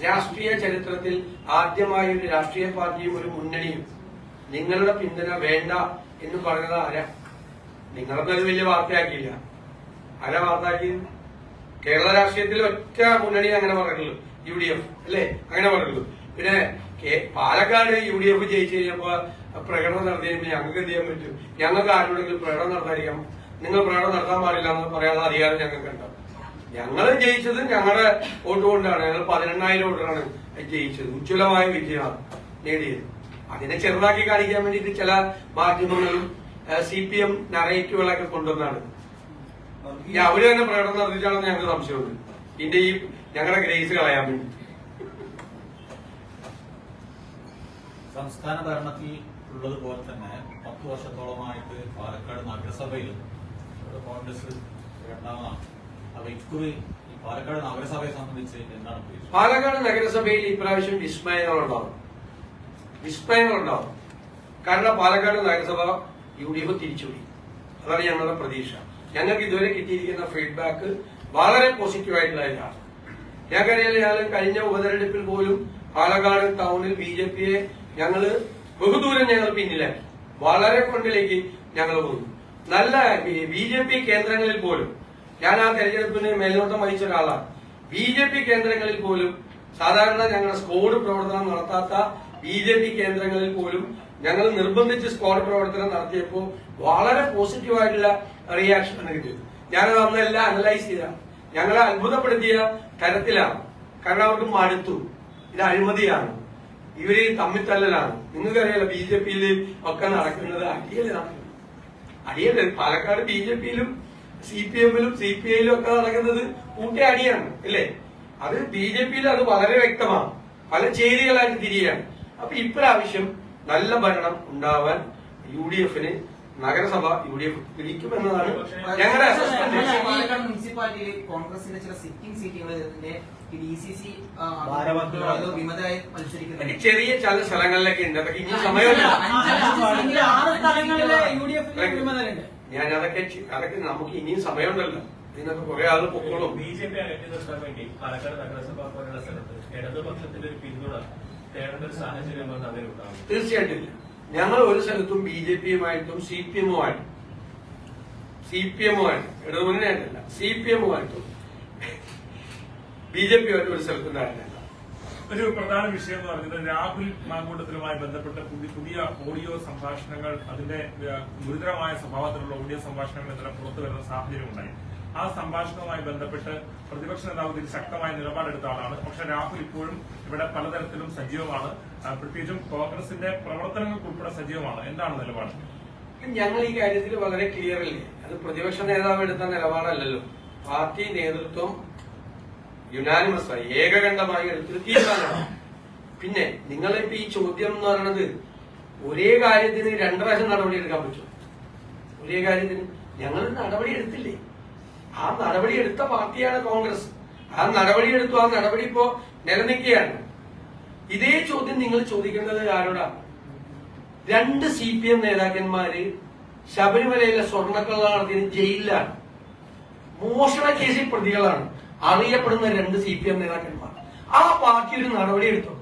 രാഷ്ട്രീയ ചരിത്രത്തിൽ ആദ്യമായി ഒരു രാഷ്ട്രീയ പാർട്ടിയും ഒരു മുന്നണിയും നിങ്ങളുടെ പിന്തുണ വേണ്ട എന്ന് പറഞ്ഞത് ആരാ? നിങ്ങളൊന്നും അത് വലിയ വാർത്തയാക്കിയില്ല. ആരാ വാർത്തയാക്കിയത്? കേരള രാഷ്ട്രീയത്തിൽ ഒറ്റ മുന്നണി അങ്ങനെ പറഞ്ഞിട്ടുള്ളൂ, UDF അല്ലേ? അങ്ങനെ പറഞ്ഞിട്ടുള്ളൂ. പിന്നെ പാലക്കാട് UDF ജയിച്ചു കഴിഞ്ഞപ്പോ പ്രകടനം നടത്തി കഴിയുമ്പോൾ ഞങ്ങൾക്ക് എന്ത് ചെയ്യാൻ പറ്റും? ഞങ്ങൾക്ക് ആരോടെങ്കിലും പ്രകടനം നടത്താതിരിക്കാം. നിങ്ങൾ പ്രകടനം നടത്താൻ പാടില്ല എന്ന് പറയാനുള്ള അധികാരം ഞങ്ങൾക്ക് ഉണ്ടാവും. ഞങ്ങൾ ജയിച്ചത് ഞങ്ങളുടെ വോട്ട് കൊണ്ടാണ്. ഞങ്ങൾ 18,000 വോട്ടാണ് ജയിച്ചത്. ഉജ്ജ്വലമായ വിജയമാണ് നേടിയത്. അതിനെ ചെറുതാക്കി കാണിക്കാൻ വേണ്ടിയിട്ട് ചില മാധ്യമങ്ങളും CPM നറേറ്റീവുകളൊക്കെ കൊണ്ടുവന്നാണ്. അവര് തന്നെ പ്രകടനം നടത്തിച്ചാണെന്ന് ഞങ്ങൾക്ക് സംശയമുണ്ട്. ഇതിന്റെ ഈ ഞങ്ങളുടെ ഗ്രേസ് കളയാൻ വേണ്ടി. സംസ്ഥാന ഭരണത്തിൽ ഉള്ളതുപോലെ തന്നെ 10 വർഷത്തോളമായിട്ട് പാലക്കാട് നഗരസഭയിലും കോൺഗ്രസ് രണ്ടാമതാണ്. അപ്പൊ ഇക്കുറി ഈ പാലക്കാട് നഗരസഭയെ സംബന്ധിച്ച് എന്താണ് ഉദ്ദേശിച്ചത്? പാലക്കാട് നഗരസഭയിൽ ഇപ്രാവശ്യം വിസ്മയങ്ങളുണ്ടാവും. കാരണം പാലക്കാട് നഗരസഭ UDF തിരിച്ചുപോയി. അതാണ് ഞങ്ങളുടെ പ്രതീക്ഷ. ഞങ്ങൾക്ക് ഇതുവരെ കിട്ടിയിരിക്കുന്ന ഫീഡ്ബാക്ക് വളരെ പോസിറ്റീവായിട്ടുള്ള ഇതാണ്. ഞങ്ങൾക്കറിയാം, ഞങ്ങൾ കഴിഞ്ഞ ഉപതെരഞ്ഞെടുപ്പിൽ പോലും പാലക്കാട് ടൗണിൽ BJPയെ ഞങ്ങള് ബഹുദൂരം ഞങ്ങൾ പിന്നിലാക്കി. വളരെ ഫ്രണ്ടിലേക്ക് ഞങ്ങൾ പോകുന്നു. നല്ല BJP കേന്ദ്രങ്ങളിൽ പോലും, ഞാൻ ആ തെരഞ്ഞെടുപ്പിന് മേൽനോട്ടം വഹിച്ച ഒരാളാണ്. BJP കേന്ദ്രങ്ങളിൽ പോലും സാധാരണ ഞങ്ങളുടെ സ്ക്വാഡ് പ്രവർത്തനം നടത്താത്ത BJP കേന്ദ്രങ്ങളിൽ പോലും ഞങ്ങൾ നിർബന്ധിച്ച് സ്ക്വാഡ് പ്രവർത്തനം നടത്തിയപ്പോൾ വളരെ പോസിറ്റീവായിട്ടുള്ള റിയാക്ഷൻ ആണ് കിട്ടിയത്. ഞാനത് അന്നെല്ലാം അനലൈസ് ചെയ്ത ഞങ്ങളെ അത്ഭുതപ്പെടുത്തിയ തരത്തിലാണ്. കാരണം അവർക്ക് മടുത്തു. ഇത് അഴിമതിയാണ്, ഇവര് തമ്മിത്തല്ലലാണ്. നിങ്ങൾക്കറിയാലോ BJPയിൽ ഒക്കെ നടക്കുന്നത് അടിയല്ലേ. പാലക്കാട് BJPയിലും CPM-ലും CPI-ലും ഒക്കെ നടക്കുന്നത് കൂട്ടിയ അടിയാണ് അല്ലേ. അത് BJPയിൽ അത് വളരെ വ്യക്തമാണ്. പല ചേരികളായിട്ട് തിരിയാണ്. അപ്പൊ ഇപ്രാവശ്യം നല്ല ഭരണം ഉണ്ടാവാൻ UDF-ന് നഗരസഭ UDF പിടിക്കുമെന്നതാണ് ഞങ്ങളുടെ അസസ്മെന്റ്. പാലക്കാട് മുനിസിപ്പാലിറ്റിയിൽ കോൺഗ്രസിന്റെ ചില സിറ്റിംഗ് സീറ്റുകളിലെ DCC വിമതരായി മത്സരിക്കുന്നു. ചെറിയ ചില സ്ഥലങ്ങളിലൊക്കെ ഉണ്ട്. അതൊക്കെ ഇനി സമയമില്ല. ഞാൻ അതൊക്കെ നമുക്ക് ഇനിയും സമയമുണ്ടല്ലോ. ഇതിനൊക്കെ കുറെ ആൾ പൊക്കോളും. BJP അകറ്റി നിർത്താൻ വേണ്ടി പാലക്കാട് നഗരസഭ പോലുള്ള സ്ഥലത്ത് ഇടതുപക്ഷത്തിന്റെ ഒരു പിന്തുണ തേടേണ്ട ഒരു സാഹചര്യം അങ്ങനെ ഉണ്ടാവും? തീർച്ചയായിട്ടും ഇല്ല. ഞങ്ങൾ ഒരു സ്ഥലത്തും BJPയുമായിട്ടും CPM-ഉമായിട്ടും ഇടതുമുന്നണിയായിട്ടല്ല, CPM-ഉമായിട്ടും BJPയുമായിട്ടും ഒരു സ്ഥലത്തും കാര്യമില്ല. ഒരു പ്രധാന വിഷയം എന്ന് പറയുന്നത് രാഹുൽ മാങ്കൂട്ടത്തിലുമായി ബന്ധപ്പെട്ട പുതിയ ഓഡിയോ സംഭാഷണങ്ങൾ, അതിന്റെ ഗുരുതരമായ സ്വഭാവത്തിലുള്ള ഓഡിയോ സംഭാഷണങ്ങൾ ഇന്നലെ പുറത്തു വരുന്ന സാഹചര്യം ഉണ്ടായി. ആ സംഭാഷണവുമായി ബന്ധപ്പെട്ട് പ്രതിപക്ഷ നേതാവ് ഇതിൽ ശക്തമായ നിലപാടെടുത്ത ആളാണ്. പക്ഷെ രാഹുൽ ഇപ്പോഴും ഇവിടെ പലതരത്തിലും സജീവമാണ്. പ്രത്യേകിച്ചും കോൺഗ്രസിന്റെ പ്രവർത്തനങ്ങൾക്കുൾപ്പെടെ സജീവമാണ്. എന്താണ് നിലപാട്? ഞങ്ങൾ ഈ കാര്യത്തിൽ വളരെ ക്ലിയർ അല്ലേ? അത് പ്രതിപക്ഷ നേതാവ് എടുത്ത നിലപാടല്ലല്ലോ. പാർട്ടി നേതൃത്വം യുനാനിമസ് ആയി ഏകകണ്ഠമായി എടുത്തൊരു തീരുമാനമാണ്. പിന്നെ നിങ്ങളിപ്പോ ഈ ചോദ്യം എന്ന് പറയുന്നത് ഒരേ കാര്യത്തിന് 2 പ്രാവശ്യം നടപടി എടുക്കാൻ പറ്റും. ഒരേ കാര്യത്തിന് ഞങ്ങൾ നടപടി എടുത്തില്ലേ? ആ നടപടി എടുത്ത പാർട്ടിയാണ് കോൺഗ്രസ്. ആ നടപടി എടുത്തു. ആ നടപടി ഇപ്പോ നിലനിൽക്കുകയാണ്. ഇതേ ചോദ്യം നിങ്ങൾ ചോദിക്കേണ്ടത് ആരോടാണ്? 2 CPM നേതാക്കന്മാര് ശബരിമലയിലെ സ്വർണ്ണക്കള്ള നടത്തിന് ജയിലിലാണ്. മോഷണ കേസിൽ പ്രതികളാണ്. അറിയപ്പെടുന്ന 2 CPM നേതാക്കന്മാർ. ആ പാർട്ടി ഒരു നടപടി എടുത്തോ?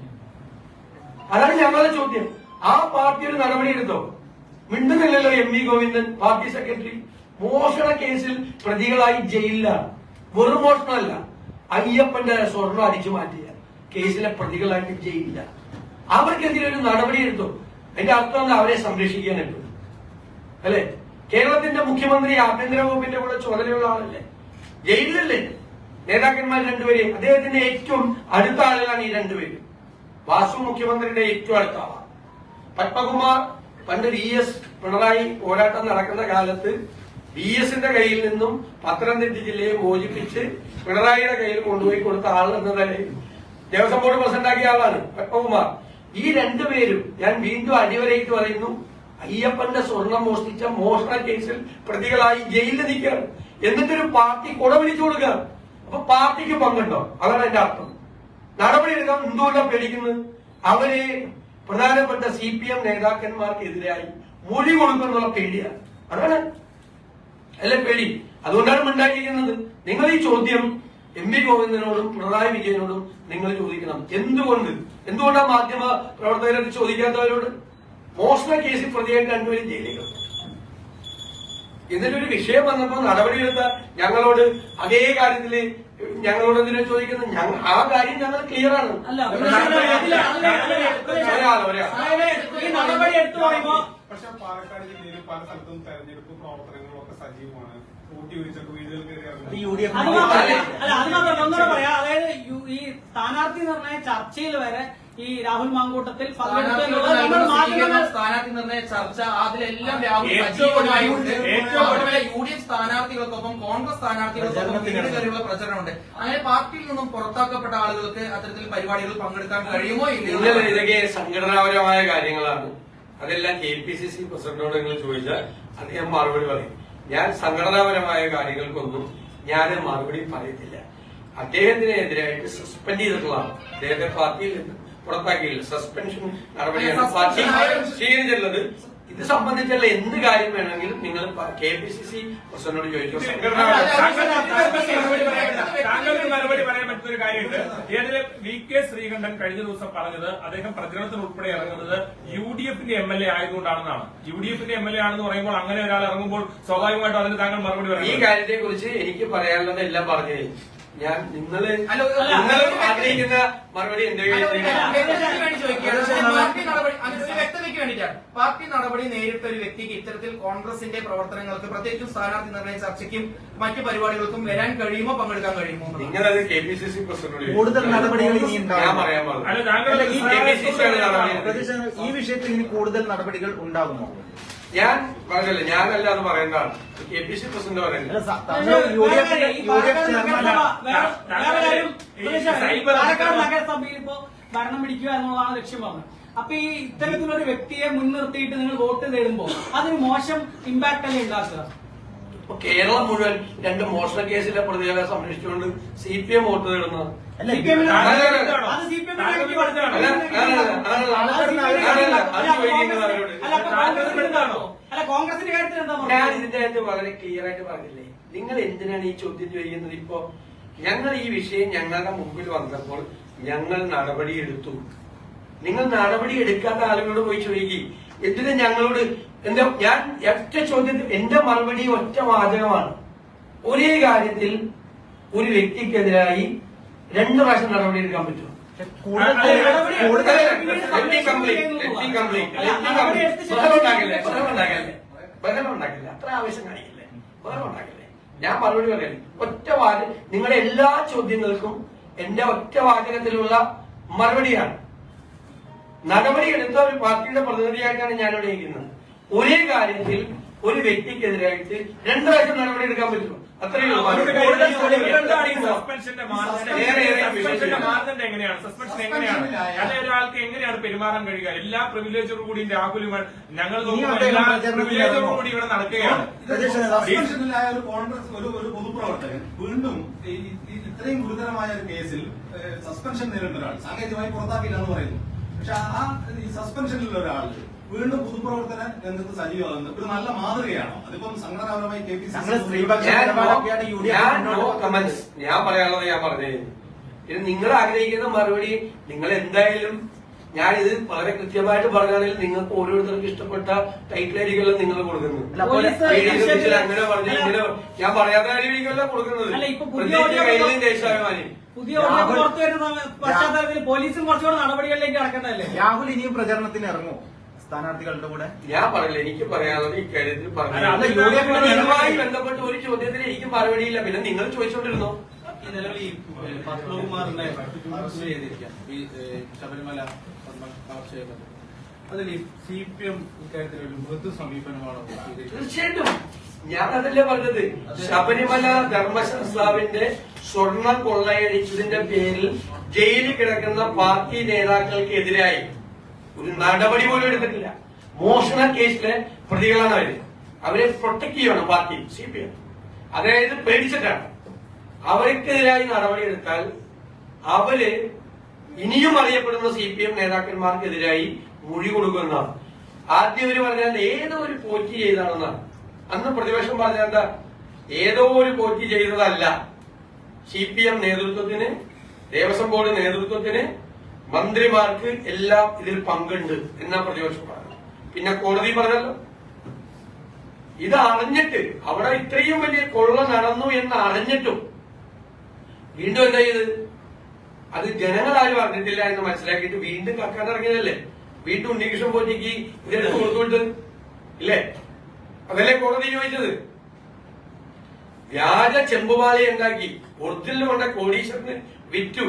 അതാണ് ഞങ്ങളുടെ ചോദ്യം. ആ പാർട്ടി ഒരു നടപടി എടുത്തോ? മിണ്ടുന്നില്ലല്ലോ MV ഗോവിന്ദൻ, പാർട്ടി സെക്രട്ടറി. മോഷണ കേസിൽ പ്രതികളായി ജയിലിലാണ്. വെറും മോഷണമല്ല, അയ്യപ്പന്റെ സ്വർണം അടിച്ചു മാറ്റിയ കേസിലെ പ്രതികളായിട്ട് ജയിലിലാണ്. അവർക്കെതിരെ ഒരു നടപടി എടുത്തോ? അതിന്റെ അർത്ഥം അവരെ സംരക്ഷിക്കാനുണ്ട് അല്ലെ? കേരളത്തിന്റെ മുഖ്യമന്ത്രി ആഭ്യന്തര വകുപ്പിന്റെ കൂടെ ചുമതലയുള്ള ആളല്ലേ? ജയിലിലല്ലേ നേതാക്കന്മാർ 2 പേരെയും? അദ്ദേഹത്തിന്റെ ഏറ്റവും അടുത്ത ആളുകളാണ് ഈ 2 പേരും. വാസു മുഖ്യമന്ത്രിയുടെ ഏറ്റവും അടുത്ത ആളാണ്. പത്മകുമാർ പണ്ട് VS പിണറായി പോരാട്ടം നടക്കുന്ന കാലത്ത് VSന്റെ കയ്യിൽ നിന്നും പത്തനംതിട്ട ജില്ലയെ മോചിപ്പിച്ച് പിണറായിയുടെ കയ്യിൽ കൊണ്ടുപോയി കൊടുത്ത ആൾ എന്ന നിലയിൽ ദേവസ്വം ബോർഡ് പ്രസിഡന്റാക്കിയ ആളാണ് പത്മകുമാർ. ഈ 2 പേരും ഞാൻ വീണ്ടും അടിവരയിട്ട് പറയുന്നു, അയ്യപ്പന്റെ സ്വർണം മോഷ്ടിച്ച മോഷണ കേസിൽ പ്രതികളായി ജയിലിൽ നിൽക്കുകയാണ്. എന്നിട്ടൊരു പാർട്ടി കുട പിടിച്ചു കൊടുക്കുക. അപ്പൊ പാർട്ടിക്ക് പങ്കുണ്ടോ? അതാണ് എന്റെ അർത്ഥം. നടപടി എടുക്കാൻ എന്തുകൊണ്ടാണ് പേടിക്കുന്നത്? അവര് പ്രധാനപ്പെട്ട CPM നേതാക്കന്മാർക്കെതിരായി മൊഴി കൊടുക്കുന്നുള്ള പേടിയാണ്. അതാണ് അല്ലെ പേടി. അതുകൊണ്ടാണ് ഉണ്ടാക്കിയിരിക്കുന്നത്. നിങ്ങൾ ഈ ചോദ്യം MV ഗോവിന്ദനോടും പിണറായി വിജയനോടും നിങ്ങൾ ചോദിക്കണം. എന്തുകൊണ്ടാണ് മാധ്യമ പ്രവർത്തകരോട് ചോദിക്കാത്തവരോട്? മോഷണ കേസിൽ പ്രതിയായിട്ട് 2 പേരും ജയിലിൽ. എന്നിട്ടൊരു വിഷയം വന്നപ്പോൾ നടപടിയെടുത്ത ഞങ്ങളോട് അതേ കാര്യത്തില് ഞങ്ങളോട് എന്തിനാ ചോദിക്കുന്നത്? ആ കാര്യം ഞങ്ങൾ ക്ലിയർ ആണ്. പക്ഷെ പാലക്കാട് ജില്ലയിൽ പല സ്ഥലത്തും തെരഞ്ഞെടുപ്പ് പ്രവർത്തനങ്ങളൊക്കെ സജീവമാണ്. ഊട്ടി വെച്ചൊക്കെ വീടുകൾ കയറി ഒന്നുകൂടെ പറയാം. അതായത് ഈ സ്ഥാനാർത്ഥി നിർണയ ചർച്ചയിൽ വരെ ഈ രാഹുൽ മാങ്കൂട്ടത്തിൽ സ്ഥാനാർത്ഥി നിർണയ ചർച്ച അതിലെല്ലാം രാഹുൽ സജീവമായിട്ടുണ്ട്. UDF സ്ഥാനാർത്ഥികൾക്കൊപ്പം കോൺഗ്രസ് സ്ഥാനാർത്ഥികൾക്കൊപ്പം വീട് കയറിയുള്ള പ്രചരണമുണ്ട്. അങ്ങനെ പാർട്ടിയിൽ നിന്നും പുറത്താക്കപ്പെട്ട ആളുകൾക്ക് അത്തരത്തിൽ പരിപാടികളിൽ പങ്കെടുക്കാൻ കഴിയുമോ ഇല്ല? ഇതൊക്കെ സംഘടനാപരമായ കാര്യങ്ങളാണ്. അതെല്ലാം KPCC പ്രസിഡന്റിനോട് നിങ്ങൾ ചോദിച്ചാൽ അദ്ദേഹം മറുപടി പറയും. ഞാൻ സംഘടനാപരമായ കാര്യങ്ങൾക്കൊന്നും ഞാൻ മറുപടി പറയത്തില്ല. അദ്ദേഹത്തിനെതിരായിട്ട് സസ്പെൻഡ് ചെയ്തിട്ടുള്ളതാണ്. അദ്ദേഹത്തെ പാർട്ടിയിൽ നിന്ന് പുറത്താക്കിയില്ല. സസ്പെൻഷൻ നടപടിയാണ് പാർട്ടി സ്വീകരിച്ചിട്ടുള്ളത്. ഇത് സംബന്ധിച്ചുള്ള എന്ത് കാര്യം വേണമെങ്കിലും നിങ്ങൾ KPCC പ്രസിഡന്റിനോട് ചോദിച്ചു. താങ്കൾക്ക് മറുപടി പറയാൻ പറ്റുന്ന ഒരു കാര്യമുണ്ട്. ഏതില് VK ശ്രീകണ്ഠൻ കഴിഞ്ഞ ദിവസം പറഞ്ഞത് അദ്ദേഹം പ്രചരണത്തിന് ഉൾപ്പെടെ ഇറങ്ങുന്നത് UDFന്റെ MLA ആയതുകൊണ്ടാണെന്നാണ്. UDFന്റെ MLA ആണെന്ന് പറയുമ്പോൾ അങ്ങനെ ഒരാൾ ഇറങ്ങുമ്പോൾ സ്വാഭാവികമായിട്ടും അതിന് താങ്കൾ മറുപടി പറയും. ഈ കാര്യത്തെ കുറിച്ച് എനിക്ക് പറയാനുള്ളത് എല്ലാം പറഞ്ഞു. ഞാൻ നിങ്ങൾ ആഗ്രഹിക്കുന്ന മറുപടി എന്റെ വ്യക്തതയ്ക്ക് വേണ്ടിയിട്ടാണ്. പാർട്ടി നടപടി നേരിട്ട ഒരു വ്യക്തിക്ക് ഇത്തരത്തിൽ കോൺഗ്രസിന്റെ പ്രവർത്തനങ്ങൾക്ക് പ്രത്യേകിച്ചും സ്ഥാനാർത്ഥി നിർണയ ചർച്ചയ്ക്കും മറ്റു പരിപാടികൾക്കും വരാൻ കഴിയുമോ, പങ്കെടുക്കാൻ കഴിയുമോ? നിങ്ങളത് KPCC പ്രസിഡന്റ് കൂടുതൽ നടപടികൾ ഇനി ഞാൻ പറയാൻ പാടില്ല. ഈ വിഷയത്തിൽ ഇനി കൂടുതൽ നടപടികൾ ഉണ്ടാകുമോ? ഞാൻ പറഞ്ഞല്ലേ, ഞാനല്ല അത് പറയേണ്ടതാണ്. KPCC പ്രസിഡന്റ് പറയുന്നത്. പാലക്കാട് നഗരസഭയിൽ ഇപ്പോ ഭരണം പിടിക്കുക എന്നുള്ളതാണ് ലക്ഷ്യം പറഞ്ഞത്. അപ്പൊ ഈ ഇത്തരത്തിലൊരു വ്യക്തിയെ മുൻനിർത്തിയിട്ട് നിങ്ങൾ വോട്ട് തേടുമ്പോ അതൊരു മോശം ഇമ്പാക്ട് അല്ലേ ഉണ്ടാക്കുക? ഇപ്പൊ കേരളം മുഴുവൻ 2 മോഷണ കേസിലെ പ്രതികളെ സംരക്ഷിച്ചുകൊണ്ട് CPM വോട്ട് തേടുന്നത്. കോൺഗ്രസിന്റെ കാര്യത്തിൽ എന്താ ഞാൻ ഇതിന്റെ അകത്ത് വളരെ ക്ലിയർ ആയിട്ട് പറഞ്ഞില്ലേ? നിങ്ങൾ എന്തിനാണ് ഈ ചോദ്യം ചോദിക്കുന്നത്? ഇപ്പോ ഞങ്ങൾ ഈ വിഷയം ഞങ്ങളുടെ മുമ്പിൽ വന്നപ്പോൾ ഞങ്ങൾ നടപടിയെടുത്തു. നിങ്ങൾ നടപടി എടുക്കാത്ത ആളുകളോട് പോയി ചോദിക്കും എന്തിനാ ഞങ്ങളോട് എന്താ? ഞാൻ ഒറ്റ ചോദ്യത്തിൽ എന്റെ മറുപടി ഒറ്റ വാചകമാണ്. ഒരേ കാര്യത്തിൽ ഒരു വ്യക്തിക്കെതിരായി 2 പ്രാവശ്യം നടപടി എടുക്കാൻ പറ്റുമോ? ബഹളമുണ്ടാക്കില്ല, അത്ര ആവശ്യം കാണിക്കില്ലേ, ബഹളമുണ്ടാക്കില്ലേ. ഞാൻ മറുപടി പറയല്ലേ, ഒറ്റ വാക്ക് നിങ്ങളുടെ എല്ലാ ചോദ്യങ്ങൾക്കും എന്റെ ഒറ്റ വാചകത്തിലുള്ള മറുപടിയാണ്. നടപടി എടുത്ത ഒരു പാർട്ടിയുടെ പ്രതിനിധിയായിട്ടാണ് ഞാനിവിടെ ഇരിക്കുന്നത്. ഒരേ കാര്യത്തിൽ ഒരു വ്യക്തിക്കെതിരായിട്ട് 2 പ്രാവശ്യം നടപടി എടുക്കാൻ പറ്റുമോ? അത്രയേ ഉള്ളൂ. സസ്പെൻഷന്റെ മാനദണ്ഡം എങ്ങനെയാണ്? സസ്പെൻഷൻ എങ്ങനെയാണ്? അല്ലെ ഒരാൾക്ക് എങ്ങനെയാണ് പെരുമാറാൻ കഴിയുക? എല്ലാ പ്രിവിലേജോടും കൂടി രാഹുലും ഞങ്ങൾ എല്ലാ പ്രിവിലേജോടും കൂടി ഇവിടെ നടക്കുകയാണ്. സസ്പെൻഷനിലായ ഒരു കോൺഗ്രസ് ഒരു പൊതുപ്രവർത്തകൻ വീണ്ടും ഇത്രയും ഗുരുതരമായ ഒരു കേസിൽ സസ്പെൻഷൻ നേരിടുന്ന ഒരാൾ സാങ്കേതികമായി പുറത്താക്കില്ല എന്ന് പറയുന്നു. പക്ഷെ ഈ സസ്പെൻഷനിലുള്ള ഒരാൾ വീണ്ടും പൊതുപ്രവർത്തന രംഗത്ത് സജീവമാകുന്നത് ഒരു നല്ല മാതൃകയാണോ? അതിപ്പം സംഘടനാപരമായി ഞാൻ പറയാനുള്ളത് ഞാൻ പറഞ്ഞു. ഇത് നിങ്ങൾ ആഗ്രഹിക്കുന്ന മറുപടി നിങ്ങൾ എന്തായാലും ഞാൻ ഇത് വളരെ കൃത്യമായിട്ട് പറഞ്ഞാണെങ്കിൽ നിങ്ങൾക്ക് ഓരോരുത്തർക്കും ഇഷ്ടപ്പെട്ട ടൈറ്റിൽ ആയിരിക്കുമല്ലോ നിങ്ങൾ കൊടുക്കുന്നത്. അങ്ങനെ പറഞ്ഞു ഇങ്ങനെ ഞാൻ പറയാത്ത കാര്യമായിരിക്കുമല്ലോ കൊടുക്കുന്നത്. പ്രത്യേകിച്ച് കയ്യിലും ദേശാഭിമാനി പുതിയ പുറത്തു വരുന്ന പശ്ചാത്തലത്തിൽ പോലീസും കുറച്ചുകൂടെ നടപടികളിലേക്ക് കടക്കേണ്ടതല്ലേ? രാഹുൽ ഇനിയും പ്രചരണത്തിന് ഇറങ്ങും സ്ഥാനാർത്ഥികളുടെ കൂടെ? ഞാൻ പറയില്ല, എനിക്ക് പറയാനുള്ളത് ഇക്കാര്യത്തിൽ പറഞ്ഞു. ബന്ധപ്പെട്ട് ഒരു ചോദ്യത്തിന് എനിക്ക് മറുപടിയില്ല. പിന്നെ നിങ്ങൾ ചോദിച്ചോണ്ടിരുന്നോ? നിലവിൽ ഈ പത്മകുമാറിനെ അറസ്റ്റ് ചെയ്തിരിക്കാം, ഈ ശബരിമല കവർച്ച ചെയ്തത്. അതിൽ CPM ഇക്കാര്യത്തിൽ ഒരു മൃദു സമീപനമാണോ? തീർച്ചയായിട്ടും ഞാൻ അതല്ലേ പറഞ്ഞത്. ശബരിമല ധർമ്മശാസ്താവിന്റെ സ്വർണം കൊള്ളയടിച്ചതിന്റെ പേരിൽ ജയിലിൽ കിടക്കുന്ന പാർട്ടി നേതാക്കൾക്കെതിരായി ഒരു നടപടി പോലും എടുത്തിട്ടില്ല. മോഷണ കേസിലെ പ്രതികളാണ് അവരെ പ്രൊട്ടക്ട് ചെയ്യണം പാർട്ടി CPM. അതായത് പേടിച്ചിട്ടാണ്. അവർക്കെതിരായി നടപടി എടുത്താൽ അവര് ഇനിയും അറിയപ്പെടുന്ന CPM നേതാക്കന്മാർക്കെതിരായി മൊഴി കൊടുക്കുന്നതാണ്. ആദ്യം ഇവര് പറഞ്ഞാൽ ഏതോ ഒരു പോറ്റി ചെയ്താണെന്നാണ്. അന്ന് പ്രതിപക്ഷം പറഞ്ഞാൽ എന്താ? ഏതോ ഒരു പോറ്റി ചെയ്തതല്ല, CPM നേതൃത്വത്തിന്, ദേവസ്വം ബോർഡ് നേതൃത്വത്തിന്, മന്ത്രിമാർക്ക് എല്ലാം ഇതിൽ പങ്കുണ്ട് എന്നാ പ്രതിപക്ഷം പറഞ്ഞു. പിന്നെ കോടതി പറഞ്ഞല്ലോ. ഇത് അറിഞ്ഞിട്ട് അവിടെ ഇത്രയും വലിയ കൊള്ള നടന്നു എന്ന് അറിഞ്ഞിട്ടും വീണ്ടും എന്താ ചെയ്ത്? അത് ജനങ്ങളാരും അറിഞ്ഞിട്ടില്ല എന്ന് മനസ്സിലാക്കിയിട്ട് വീണ്ടും കക്കാൻ ഇറങ്ങിയതല്ലേ? വീണ്ടും ഉണ്ണികൃഷ്ണൻ പോറ്റിക്ക് ഇതെടുത്ത് കൊടുത്തുകൊണ്ട് ഇല്ലേ? അതല്ലേ കോടതി ചോദിച്ചത്? വ്യാജ ചെമ്പുമാല ഉണ്ടാക്കി ഒറിജിനൽ കൊണ്ട കോടീശ്വരന് വിറ്റു.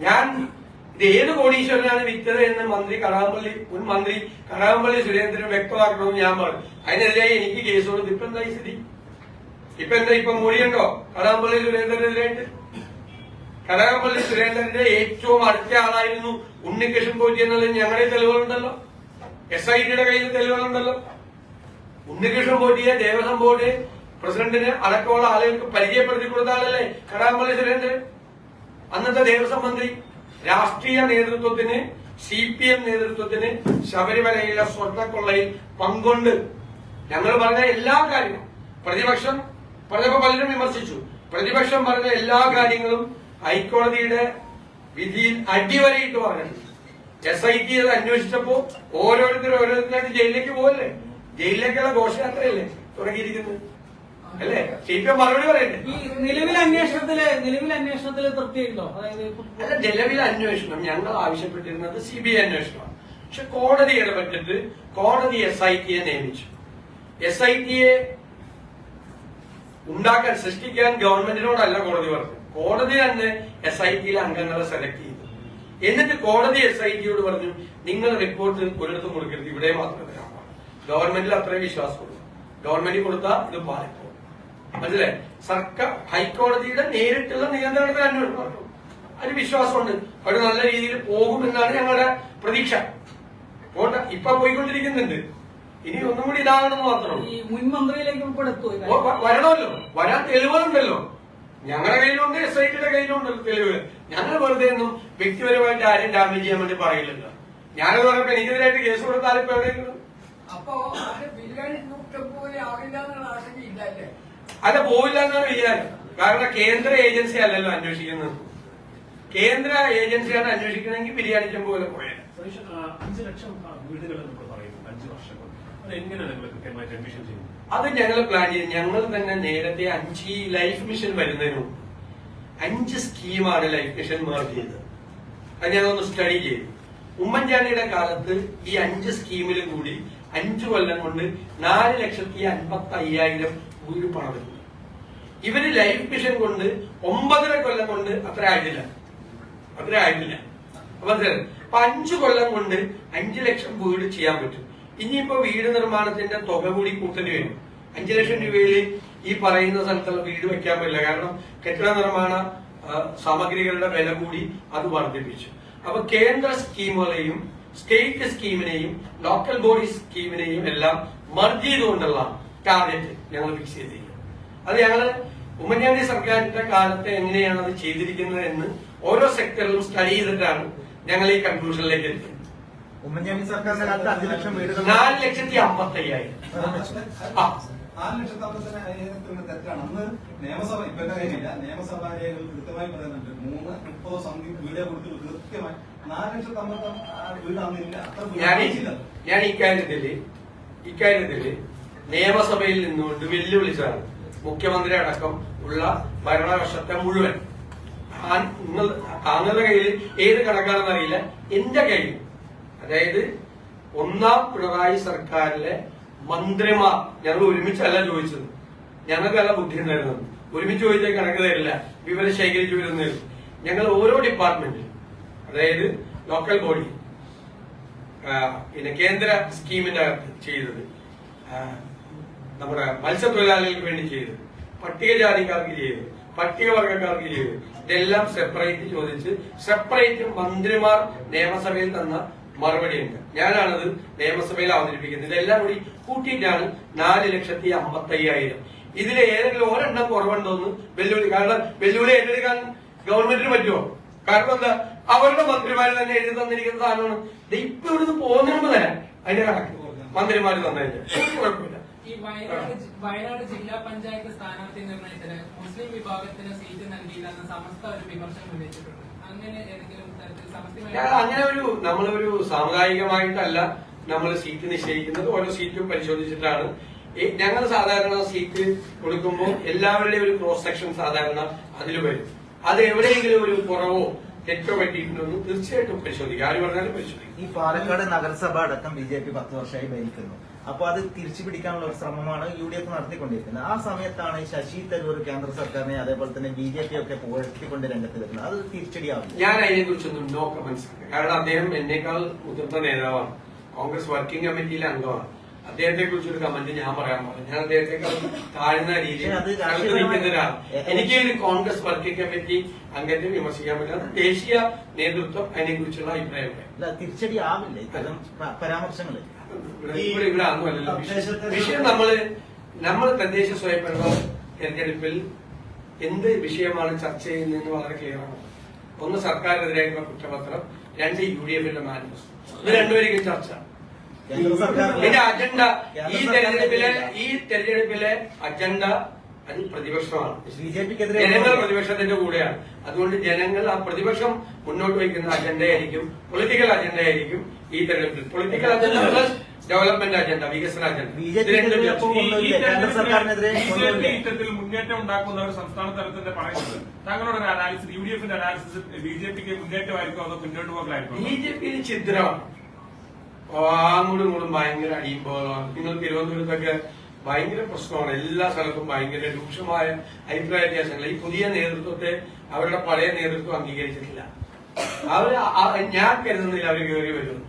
ഞാൻ ഇത് ഏത് കോടീശ്വരനാണ് വിറ്റത് എന്ന് മുൻ മന്ത്രി കടകംപള്ളി സുരേന്ദ്രൻ വ്യക്തമാക്കണമെന്ന് ഞാൻ പറഞ്ഞു. അതിനെതിരായി എനിക്ക് കേസ് കൊടുത്തു. ഇപ്പൊ എന്തായി സ്ഥിതി? ഇപ്പൊ മൊഴിയുണ്ടോ കടകംപള്ളി സുരേന്ദ്രനെതിരായിട്ട്? കടകംപള്ളി സുരേന്ദ്രന്റെ ഏറ്റവും അടുത്ത ആളായിരുന്നു ഉണ്ണികൃഷ്ണൻ പോറ്റി എന്നുള്ളത് ഞങ്ങളുടെ തെളിവുകളുണ്ടല്ലോ, SITയുടെ കയ്യിൽ തെളിവുകളുണ്ടല്ലോ. ഉണ്ണികൃഷ്ണൻ പോറ്റിയെ ദേവസ്വം ബോർഡ് പ്രസിഡന്റിന് അടക്കമുള്ള ആളുകൾക്ക് പരിചയപ്പെടുത്തി കൊടുത്ത ആളല്ലേ കടകംപള്ളി സുരേന്ദ്രൻ, അന്നത്തെ ദേവസ്വം മന്ത്രി. രാഷ്ട്രീയ നേതൃത്വത്തിന്, CPM നേതൃത്വത്തിന് ശബരിമലയിലെ സ്വർണ്ണക്കൊള്ളയിൽ പങ്കുണ്ട്. ഞങ്ങൾ പറഞ്ഞ എല്ലാ കാര്യങ്ങളും പ്രതിപക്ഷം പറഞ്ഞപ്പോ പലരും വിമർശിച്ചു. പ്രതിപക്ഷം പറഞ്ഞ എല്ലാ കാര്യങ്ങളും ഹൈക്കോടതിയുടെ വിധിയിൽ അടിവരയിട്ട് പറഞ്ഞു. SIT അത് അന്വേഷിച്ചപ്പോ ഓരോരുത്തരായിട്ട് ജയിലിലേക്ക് പോകല്ലേ? ജയിലിലേക്കുള്ള ഘോഷയാത്രയല്ലേ തുടങ്ങിയിരിക്കുന്നത് അല്ലേ? CPM മറുപടി പറയണ്ടേ? ഈ നിലവിലെ അന്വേഷണത്തില് തൃപ്തിയുണ്ടോ? അതായത് അല്ല, നിലവിലെ അന്വേഷണം ഞങ്ങൾ ആവശ്യപ്പെട്ടിരുന്നത് CBI അന്വേഷണമാണ്. പക്ഷെ കോടതി ഇടപെട്ടിട്ട് കോടതി SITയെ നിയമിച്ചു. SITയെ സൃഷ്ടിക്കാൻ ഗവൺമെന്റിനോടല്ല കോടതി പറഞ്ഞു. കോടതി തന്നെ SITയിലെ അംഗങ്ങളെ സെലക്ട് ചെയ്തു. എന്നിട്ട് കോടതി SITയോട് പറഞ്ഞു, നിങ്ങൾ റിപ്പോർട്ട് ഒരിടത്തും കൊടുക്കരുത്, ഇവിടെ മാത്രമേ വരാൻ പാടുള്ളൂ. ഗവൺമെന്റിൽ അത്രയും വിശ്വാസമുള്ളൂ. ഗവൺമെന്റ് കൊടുത്താൽ ഇത് പാലിക്കും. മനസ്സിലായി? സർക്കാർ ഹൈക്കോടതിയുടെ നേരിട്ടുള്ള നിയന്ത്രണത്തിൽ അന്വേഷണം അതിന് വിശ്വാസമുണ്ട്. അവർ നല്ല രീതിയിൽ പോകുമെന്നാണ് ഞങ്ങളുടെ പ്രതീക്ഷ. ഇപ്പൊ പോയിക്കൊണ്ടിരിക്കുന്നുണ്ട്. ഇനി ഒന്നും കൂടി ഇതാകണമെന്ന് മാത്രമേ. ഈ മുൻ മന്ത്രിയിലേക്ക് വരണമല്ലോ, വരാൻ തെളിവുകളുണ്ടല്ലോ. ഞങ്ങളുടെ കയ്യിലുണ്ട്, SITയുടെ കയ്യിലുണ്ടല്ലോ തെളിവ്. ഞങ്ങൾ വെറുതെ ഒന്നും വ്യക്തിപരമായിട്ട് ആരും ഡാമേജ് ചെയ്യാൻ വേണ്ടി പറയില്ലല്ലോ. ഞാനത് പറഞ്ഞപ്പോ എനിക്കെതിരായിട്ട് കേസ് കൊടുത്താലും ഇപ്പൊ എവിടെയെങ്കിലും അല്ല പോയില്ല എന്നാണ് വിചാരം. കാരണം കേന്ദ്ര ഏജൻസി അല്ലല്ലോ അന്വേഷിക്കുന്നത്. കേന്ദ്ര ഏജൻസിയാണ് അന്വേഷിക്കണമെങ്കിൽ ബിരിയാണി ചെമ്പ് പോലെ പോയത്. 5 ലക്ഷം വീടുകൾ നമ്മൾ പറയുന്നു 5 വർഷം കൊണ്ട്. അത് എങ്ങനെയാണ് നിങ്ങൾ കൃത്യമായിട്ട് അഡ്മിഷൻ ചെയ്യുന്നത്? അത് ഞങ്ങൾ പ്ലാൻ ചെയ്ത് ഞങ്ങൾ തന്നെ നേരത്തെ 5 ലൈഫ് മിഷൻ വരുന്നതിന് 5 സ്കീമാണ് ലൈഫ് മിഷൻ മാർക്ക് ചെയ്തത്. അത് ഞാനൊന്ന് സ്റ്റഡി ചെയ്തു. ഉമ്മൻചാണ്ടിയുടെ കാലത്ത് ഈ 5 സ്കീമിലും കൂടി 5 കൊല്ലം കൊണ്ട് 4,55,000 വീട് പണിതു. ഇവര് ലൈഫ് മിഷൻ കൊണ്ട് 9.5 കൊല്ലം കൊണ്ട് അത്ര ആയിട്ടില്ല. അപ്പൊ 5 കൊല്ലം കൊണ്ട് 5 ലക്ഷം വീട് ചെയ്യാൻ പറ്റും. ഇനിയിപ്പോ വീട് നിർമ്മാണത്തിന്റെ തുക കൂടി കൂട്ടേണ്ടി വരും. 5 ലക്ഷം രൂപയിൽ ഈ പറയുന്ന സ്ഥലത്തുള്ള വീട് വെക്കാൻ പറ്റില്ല. കാരണം കെട്ടിട നിർമ്മാണ സാമഗ്രികളുടെ വില കൂടി അത് വർദ്ധിപ്പിച്ചു. അപ്പൊ കേന്ദ്ര സ്കീമുകളെയും സ്റ്റേറ്റ് സ്കീമിനെയും ലോക്കൽ ബോഡി സ്കീമിനെയും എല്ലാം മർജ് ചെയ്തുകൊണ്ടുള്ള ടാർഗറ്റ് ഞങ്ങൾ ഫിക്സ് ചെയ്തിരിക്കുന്നത്. അത് ഞങ്ങൾ ഉമ്മൻചാണ്ടി സർക്കാരിന്റെ കാലത്ത് എങ്ങനെയാണ് അത് ചെയ്തിരിക്കുന്നത് എന്ന് ഓരോ സെക്ടറിലും സ്റ്റഡി ചെയ്തിട്ടാണ് ഞങ്ങൾ ഈ കൺക്ലൂഷനിലേക്ക് എത്തുന്നത്. ഉമ്മൻചാണ്ടി സർക്കാരിന്റെ കാലത്ത് 5 ലക്ഷം വീടുകൾ 4,55,000. 4,55,000 തെറ്റാണ്. അന്ന് നിയമസഭ ഇപ്പൊ കാര്യമില്ല, നിയമസഭാ രേഖകൾ കൃത്യമായി പറയുന്നുണ്ട് 330 സംഖ്യ വീടെ കൊടുത്ത് കൃത്യമായി 4,50,000 വീട് അന്നില്ല. ഞാൻ ഇക്കാര്യത്തില് നിയമസഭയിൽ നിന്നുകൊണ്ട് വെല്ലുവിളിച്ചതാണ് മുഖ്യമന്ത്രി അടക്കം ഉള്ള ഭരണവർഷത്തെ മുഴുവൻ. താങ്കളുടെ കയ്യിൽ ഏത് കണക്കാണെന്ന് അറിയില്ല, എന്റെ കയ്യിൽ, അതായത് 1ാം പിണറായി സർക്കാരിലെ മന്ത്രിമാർ, ഞങ്ങൾ ഒരുമിച്ചല്ല ചോദിച്ചത്, ഞങ്ങൾക്കല്ല ബുദ്ധി ഉണ്ടായിരുന്നത്, ഒരുമിച്ച് ചോദിച്ചാൽ കണക്ക് തരില്ല, വിവരം ശേഖരിച്ചു വരുന്നത്. ഞങ്ങൾ ഓരോ ഡിപ്പാർട്ട്മെന്റിൽ, അതായത് ലോക്കൽ ബോഡി, പിന്നെ കേന്ദ്ര സ്കീമിന്റെ അകത്ത് ചെയ്തത്, നമ്മുടെ മത്സ്യത്തൊഴിലാളികൾക്ക് വേണ്ടി ചെയ്തത്, പട്ടികജാതിക്കാർക്ക് ചെയ്തത്, പട്ടികവർഗക്കാർക്ക് ചെയ്തത്, ഇതെല്ലാം സെപ്പറേറ്റ് ചോദിച്ച് സെപ്പറേറ്റ് മന്ത്രിമാർ നിയമസഭയിൽ തന്ന മറുപടിയുണ്ട്. ഞാനാണത് നിയമസഭയിൽ അവതരിപ്പിക്കുന്നത്. ഇതെല്ലാം കൂടി കൂട്ടിയിട്ടാണ് 4,55,000. ഇതിൽ ഏതെങ്കിലും ഒരെണ്ണം കുറവുണ്ടോന്ന് വെല്ലുവിളി. കാരണം വെല്ലുവിളി ഏറ്റെടുക്കാൻ ഗവൺമെന്റിന് പറ്റുമോ? കാരണം എന്താ, അവരുടെ മന്ത്രിമാര് തന്നെ എഴുതി തന്നിരിക്കുന്ന സാധനമാണ്. ഇപ്പൊ ഇവിടുന്ന് പോകുന്നതിന് തരാം അതിന്റെ കണക്ക് മന്ത്രിമാര് തന്നതിന്റെ കുഴപ്പമില്ല. ഈ വയനാട് ജില്ലാ പഞ്ചായത്ത് സ്ഥാനാർത്ഥി നിർണയത്തിന് മുസ്ലിം വിഭാഗത്തിന് സീറ്റ് നൽകിയില്ലെന്ന് സമസ്ത ഒരു വിമർശനം ഉന്നയിച്ചിട്ടുണ്ട്. അങ്ങനെ ഏതെങ്കിലും തരത്തിൽ അങ്ങനെ നമ്മളൊരു സാമുദായികമായിട്ടല്ല നമ്മൾ സീറ്റ് നിശ്ചയിക്കുന്നത്. ഓരോ സീറ്റും പരിശോധിച്ചിട്ടാണ് ഞങ്ങൾ സാധാരണ സീറ്റ് കൊടുക്കുമ്പോൾ എല്ലാവരുടെയും ഒരു ക്രോസ് സെക്ഷൻ സാധാരണ അതിൽ വരും. അത് എവിടെയെങ്കിലും ഒരു കുറവോ തെറ്റോ പറ്റിയിട്ടുണ്ടെന്ന് തീർച്ചയായിട്ടും പരിശോധിക്കും. ആര് പറഞ്ഞാലും പരിശോധിക്കും. ഈ പാലക്കാട് നഗരസഭ അടക്കം BJP 10 വർഷമായി ഭരിക്കുന്നു. അപ്പൊ അത് തിരിച്ചു പിടിക്കാനുള്ള ഒരു ശ്രമമാണ് UDF നടത്തിക്കൊണ്ടിരിക്കുന്നത്. ആ സമയത്താണ് ശശി തരൂർ കേന്ദ്ര സർക്കാരിനെ അതേപോലെ തന്നെ BJP ഒക്കെ പുകഴ്ത്തിക്കൊണ്ട് രംഗത്ത് വരുന്നത്. അത് തിരിച്ചടിയാവില്ല. ഞാൻ അതിനെ കുറിച്ചൊന്നും നോ കമന്റ്സ്. കാരണം അദ്ദേഹം എന്നേക്കാൾ മുതിർന്ന നേതാവാണ്, കോൺഗ്രസ് വർക്കിംഗ് കമ്മിറ്റിയിലെ അംഗമാണ്. അദ്ദേഹത്തെ കുറിച്ചൊരു കമന്റ് ഞാൻ പറയാൻ പാടില്ല. ഞാൻ അദ്ദേഹത്തെക്കാൾ താഴ്ന്ന രീതിയിൽ നിൽക്കുന്ന ഒരാൾ. എനിക്ക് ഒരു കോൺഗ്രസ് വർക്കിംഗ് കമ്മിറ്റി അംഗത്തെ വിമർശിക്കാൻ പറ്റില്ല. ദേശീയ നേതൃത്വം അതിനെ കുറിച്ചുള്ള അഭിപ്രായം തിരിച്ചടി ആവില്ല ഇത്തരം പരാമർശങ്ങൾ. ഇവിടെ ഒന്നുമല്ലല്ലോ വിഷയം. നമ്മൾ തദ്ദേശ സ്വയംഭരണ തെരഞ്ഞെടുപ്പിൽ എന്ത് വിഷയമാണ് ചർച്ച ചെയ്യുന്നതെന്ന് വളരെ ക്ലിയർ ആണ്. ഒന്ന് സർക്കാരിനെതിരായിട്ടുള്ള കുറ്റപത്രം, 2 UDFന്റെ മാനിഫെസ്റ്റോ. ഇത് രണ്ടുപേരും ചർച്ച. ഇതിന്റെ അജണ്ട ഈ തെരഞ്ഞെടുപ്പിലെ അജണ്ട അത് പ്രതിപക്ഷമാണ്. ജനങ്ങൾ പ്രതിപക്ഷത്തിന്റെ കൂടെയാണ്. അതുകൊണ്ട് ജനങ്ങൾ ആ പ്രതിപക്ഷം മുന്നോട്ട് വയ്ക്കുന്ന അജണ്ടയായിരിക്കും, പൊളിറ്റിക്കൽ അജണ്ടയായിരിക്കും ഈ തെരഞ്ഞെടുപ്പിൽ. Political agenda plus development agenda, വികസന അജണ്ട. ഇത്തരത്തിൽ മുന്നേറ്റം ഉണ്ടാക്കുന്ന ഒരു സംസ്ഥാന തലത്തിന്റെ പറയുന്നത് താങ്കളുടെ ഒരു അനാലിസിസ്, UDFന്റെ അനാലിസിസ് BJPക്ക് മുന്നേറ്റമായിരിക്കും അതോ മുന്നോട്ട് പോകലായിരിക്കും? BJP ചിത്രമാണ്. അങ്ങോട്ടും ഇങ്ങോട്ടും ഭയങ്കര അടിയും പോകലാണ്. നിങ്ങൾ തിരുവനന്തപുരത്തൊക്കെ ഭയങ്കര പ്രശ്നമാണ്. എല്ലാ സ്ഥലത്തും ഭയങ്കര രൂക്ഷമായ അഭിപ്രായ വ്യത്യാസങ്ങൾ. ഈ പുതിയ നേതൃത്വത്തെ അവരുടെ പഴയ നേതൃത്വം അംഗീകരിച്ചിട്ടില്ല. ഞാൻ കരുതുന്നില്ല അവർ കയറി വരുന്നു.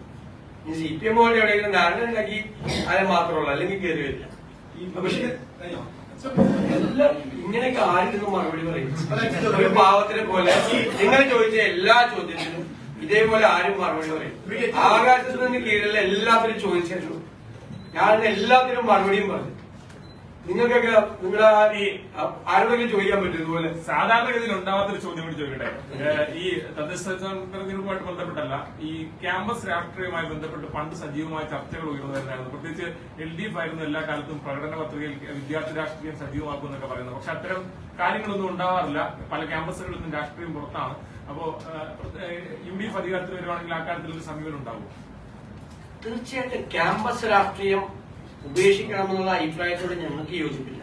ഈ CPM പോലെ എവിടെയെങ്കിലും ധാരണ ഉണ്ടാക്കി അത് മാത്രമല്ല, അല്ലെങ്കിൽ കയറി വരില്ല. പക്ഷെ എല്ലാം ഇങ്ങനെയൊക്കെ ആയിരുന്നു മറുപടി പറയും. ഒരു പാവത്തിനെ പോലെ നിങ്ങൾ ചോദിച്ച എല്ലാ ചോദ്യത്തിനും ഇതേപോലെ ആരും മറുപടി പറയും. ആകാശത്ത് നിന്ന് കീഴിലുള്ള എല്ലാത്തിനും ചോദിച്ചു, ഞാൻ എല്ലാത്തിനും മറുപടിയും പറഞ്ഞു. നിങ്ങൾക്കൊക്കെ നിങ്ങളെ ആരോടെങ്കിലും ചോദിക്കാൻ പറ്റും ഇതുപോലെ? സാധാരണഗതിയിൽ ഉണ്ടാവാത്തൊരു ചോദ്യം കൂടി ചോദിക്കട്ടെ. ഈ തദ്ദേശ തെരഞ്ഞെടുപ്പുമായിട്ട് ബന്ധപ്പെട്ടല്ല, ഈ ക്യാമ്പസ് രാഷ്ട്രീയവുമായി ബന്ധപ്പെട്ട് പണ്ട് സജീവമായ ചർച്ചകൾ ഉയർന്നു വരുന്നതായിരുന്നു. പ്രത്യേകിച്ച് LDF ആയിരുന്നു എല്ലാ കാലത്തും പ്രകടന പത്രികയിൽ വിദ്യാർത്ഥി രാഷ്ട്രീയം സജീവമാക്കും എന്നൊക്കെ പറയുന്നത്. പക്ഷെ അത്തരം കാര്യങ്ങളൊന്നും ഉണ്ടാവാറില്ല. പല ക്യാമ്പസുകളിൽ നിന്നും രാഷ്ട്രീയം പുറത്താണ്. അപ്പോ UDF അധികാരത്തിൽ വരുവാണെങ്കിൽ ആ കാര്യത്തിലൊരു സമീപനം ഉണ്ടാവും. തീർച്ചയായിട്ടും ക്യാമ്പസ് രാഷ്ട്രീയം ഉപേക്ഷിക്കണമെന്നുള്ള അഭിപ്രായത്തോട് ഞങ്ങൾക്ക് യോജിപ്പില്ല.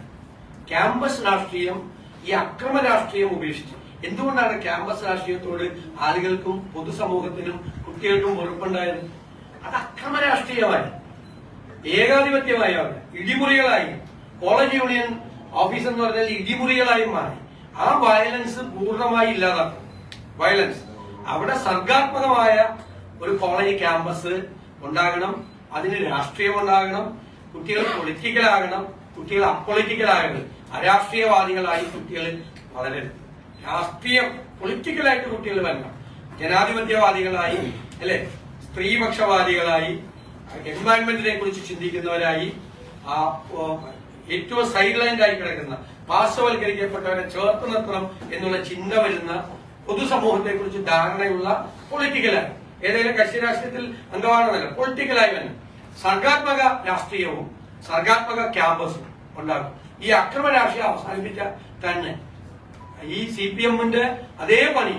ക്യാമ്പസ് രാഷ്ട്രീയം, ഈ അക്രമ രാഷ്ട്രീയം ഉപേക്ഷിച്ച് എന്തുകൊണ്ടാണ് ക്യാമ്പസ് രാഷ്ട്രീയത്തോട് ആളുകൾക്കും പൊതുസമൂഹത്തിനും കുട്ടികൾക്കും വെറുപ്പുണ്ടായത്? അത് അക്രമ രാഷ്ട്രീയമായി, ഏകാധിപത്യമായി, ഇടിമുറികളായി. കോളേജ് യൂണിയൻ ഓഫീസ് എന്ന് പറഞ്ഞാൽ ഇടിമുറികളായി മാറി. ആ വയലൻസ് പൂർണ്ണമായി ഇല്ലാതാക്കും. വയലൻസ് അവിടെ സർഗാത്മകമായ ഒരു കോളേജ് ക്യാമ്പസ് ഉണ്ടാകണം. അതിന് രാഷ്ട്രീയം ഉണ്ടാകണം. കുട്ടികൾ പൊളിറ്റിക്കലാകണം, കുട്ടികൾ അപ്പൊളിറ്റിക്കലാകണം. അരാഷ്ട്രീയവാദികളായി കുട്ടികൾ വളരരുത്. രാഷ്ട്രീയം പൊളിറ്റിക്കലായിട്ട് കുട്ടികൾ വരണം. ജനാധിപത്യവാദികളായി, അല്ലെ, സ്ത്രീപക്ഷവാദികളായി, എൻവയൺമെന്റിനെ കുറിച്ച് ചിന്തിക്കുന്നവരായി, ഏറ്റവും സൈഡ് ലൈനിലായി കിടക്കുന്ന പാർശ്വവൽക്കരിക്കപ്പെട്ടവരെ ചേർത്ത് നിർത്തണം എന്നുള്ള ചിന്ത വരുന്ന, പൊതുസമൂഹത്തെ കുറിച്ച് ധാരണയുള്ള പൊളിറ്റിക്കലായി, ഏതെങ്കിലും കക്ഷി രാഷ്ട്രീയത്തിൽ അംഗമാണെന്നല്ല, പൊളിറ്റിക്കലായി തന്നെ സർഗാത്മക രാഷ്ട്രീയവും സർഗാത്മക ക്യാമ്പസും ഉണ്ടാകും. ഈ അക്രമ രാഷ്ട്രീയം അവസാനിപ്പിച്ച തന്നെ ഈ CPM-ന്റെ അതേ പണി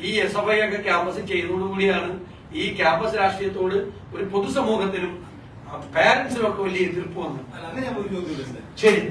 ഈ SFI ഒക്കെ ക്യാമ്പസ് ചെയ്തതോടുകൂടിയാണ് ഈ ക്യാമ്പസ് രാഷ്ട്രീയത്തോട് ഒരു പൊതുസമൂഹത്തിനും പാരന്റ്സിനും ഒക്കെ വലിയ എതിർപ്പ് വന്നത്. അങ്ങനെ ഞാൻ ഒരു ചോദ്യം ശരി.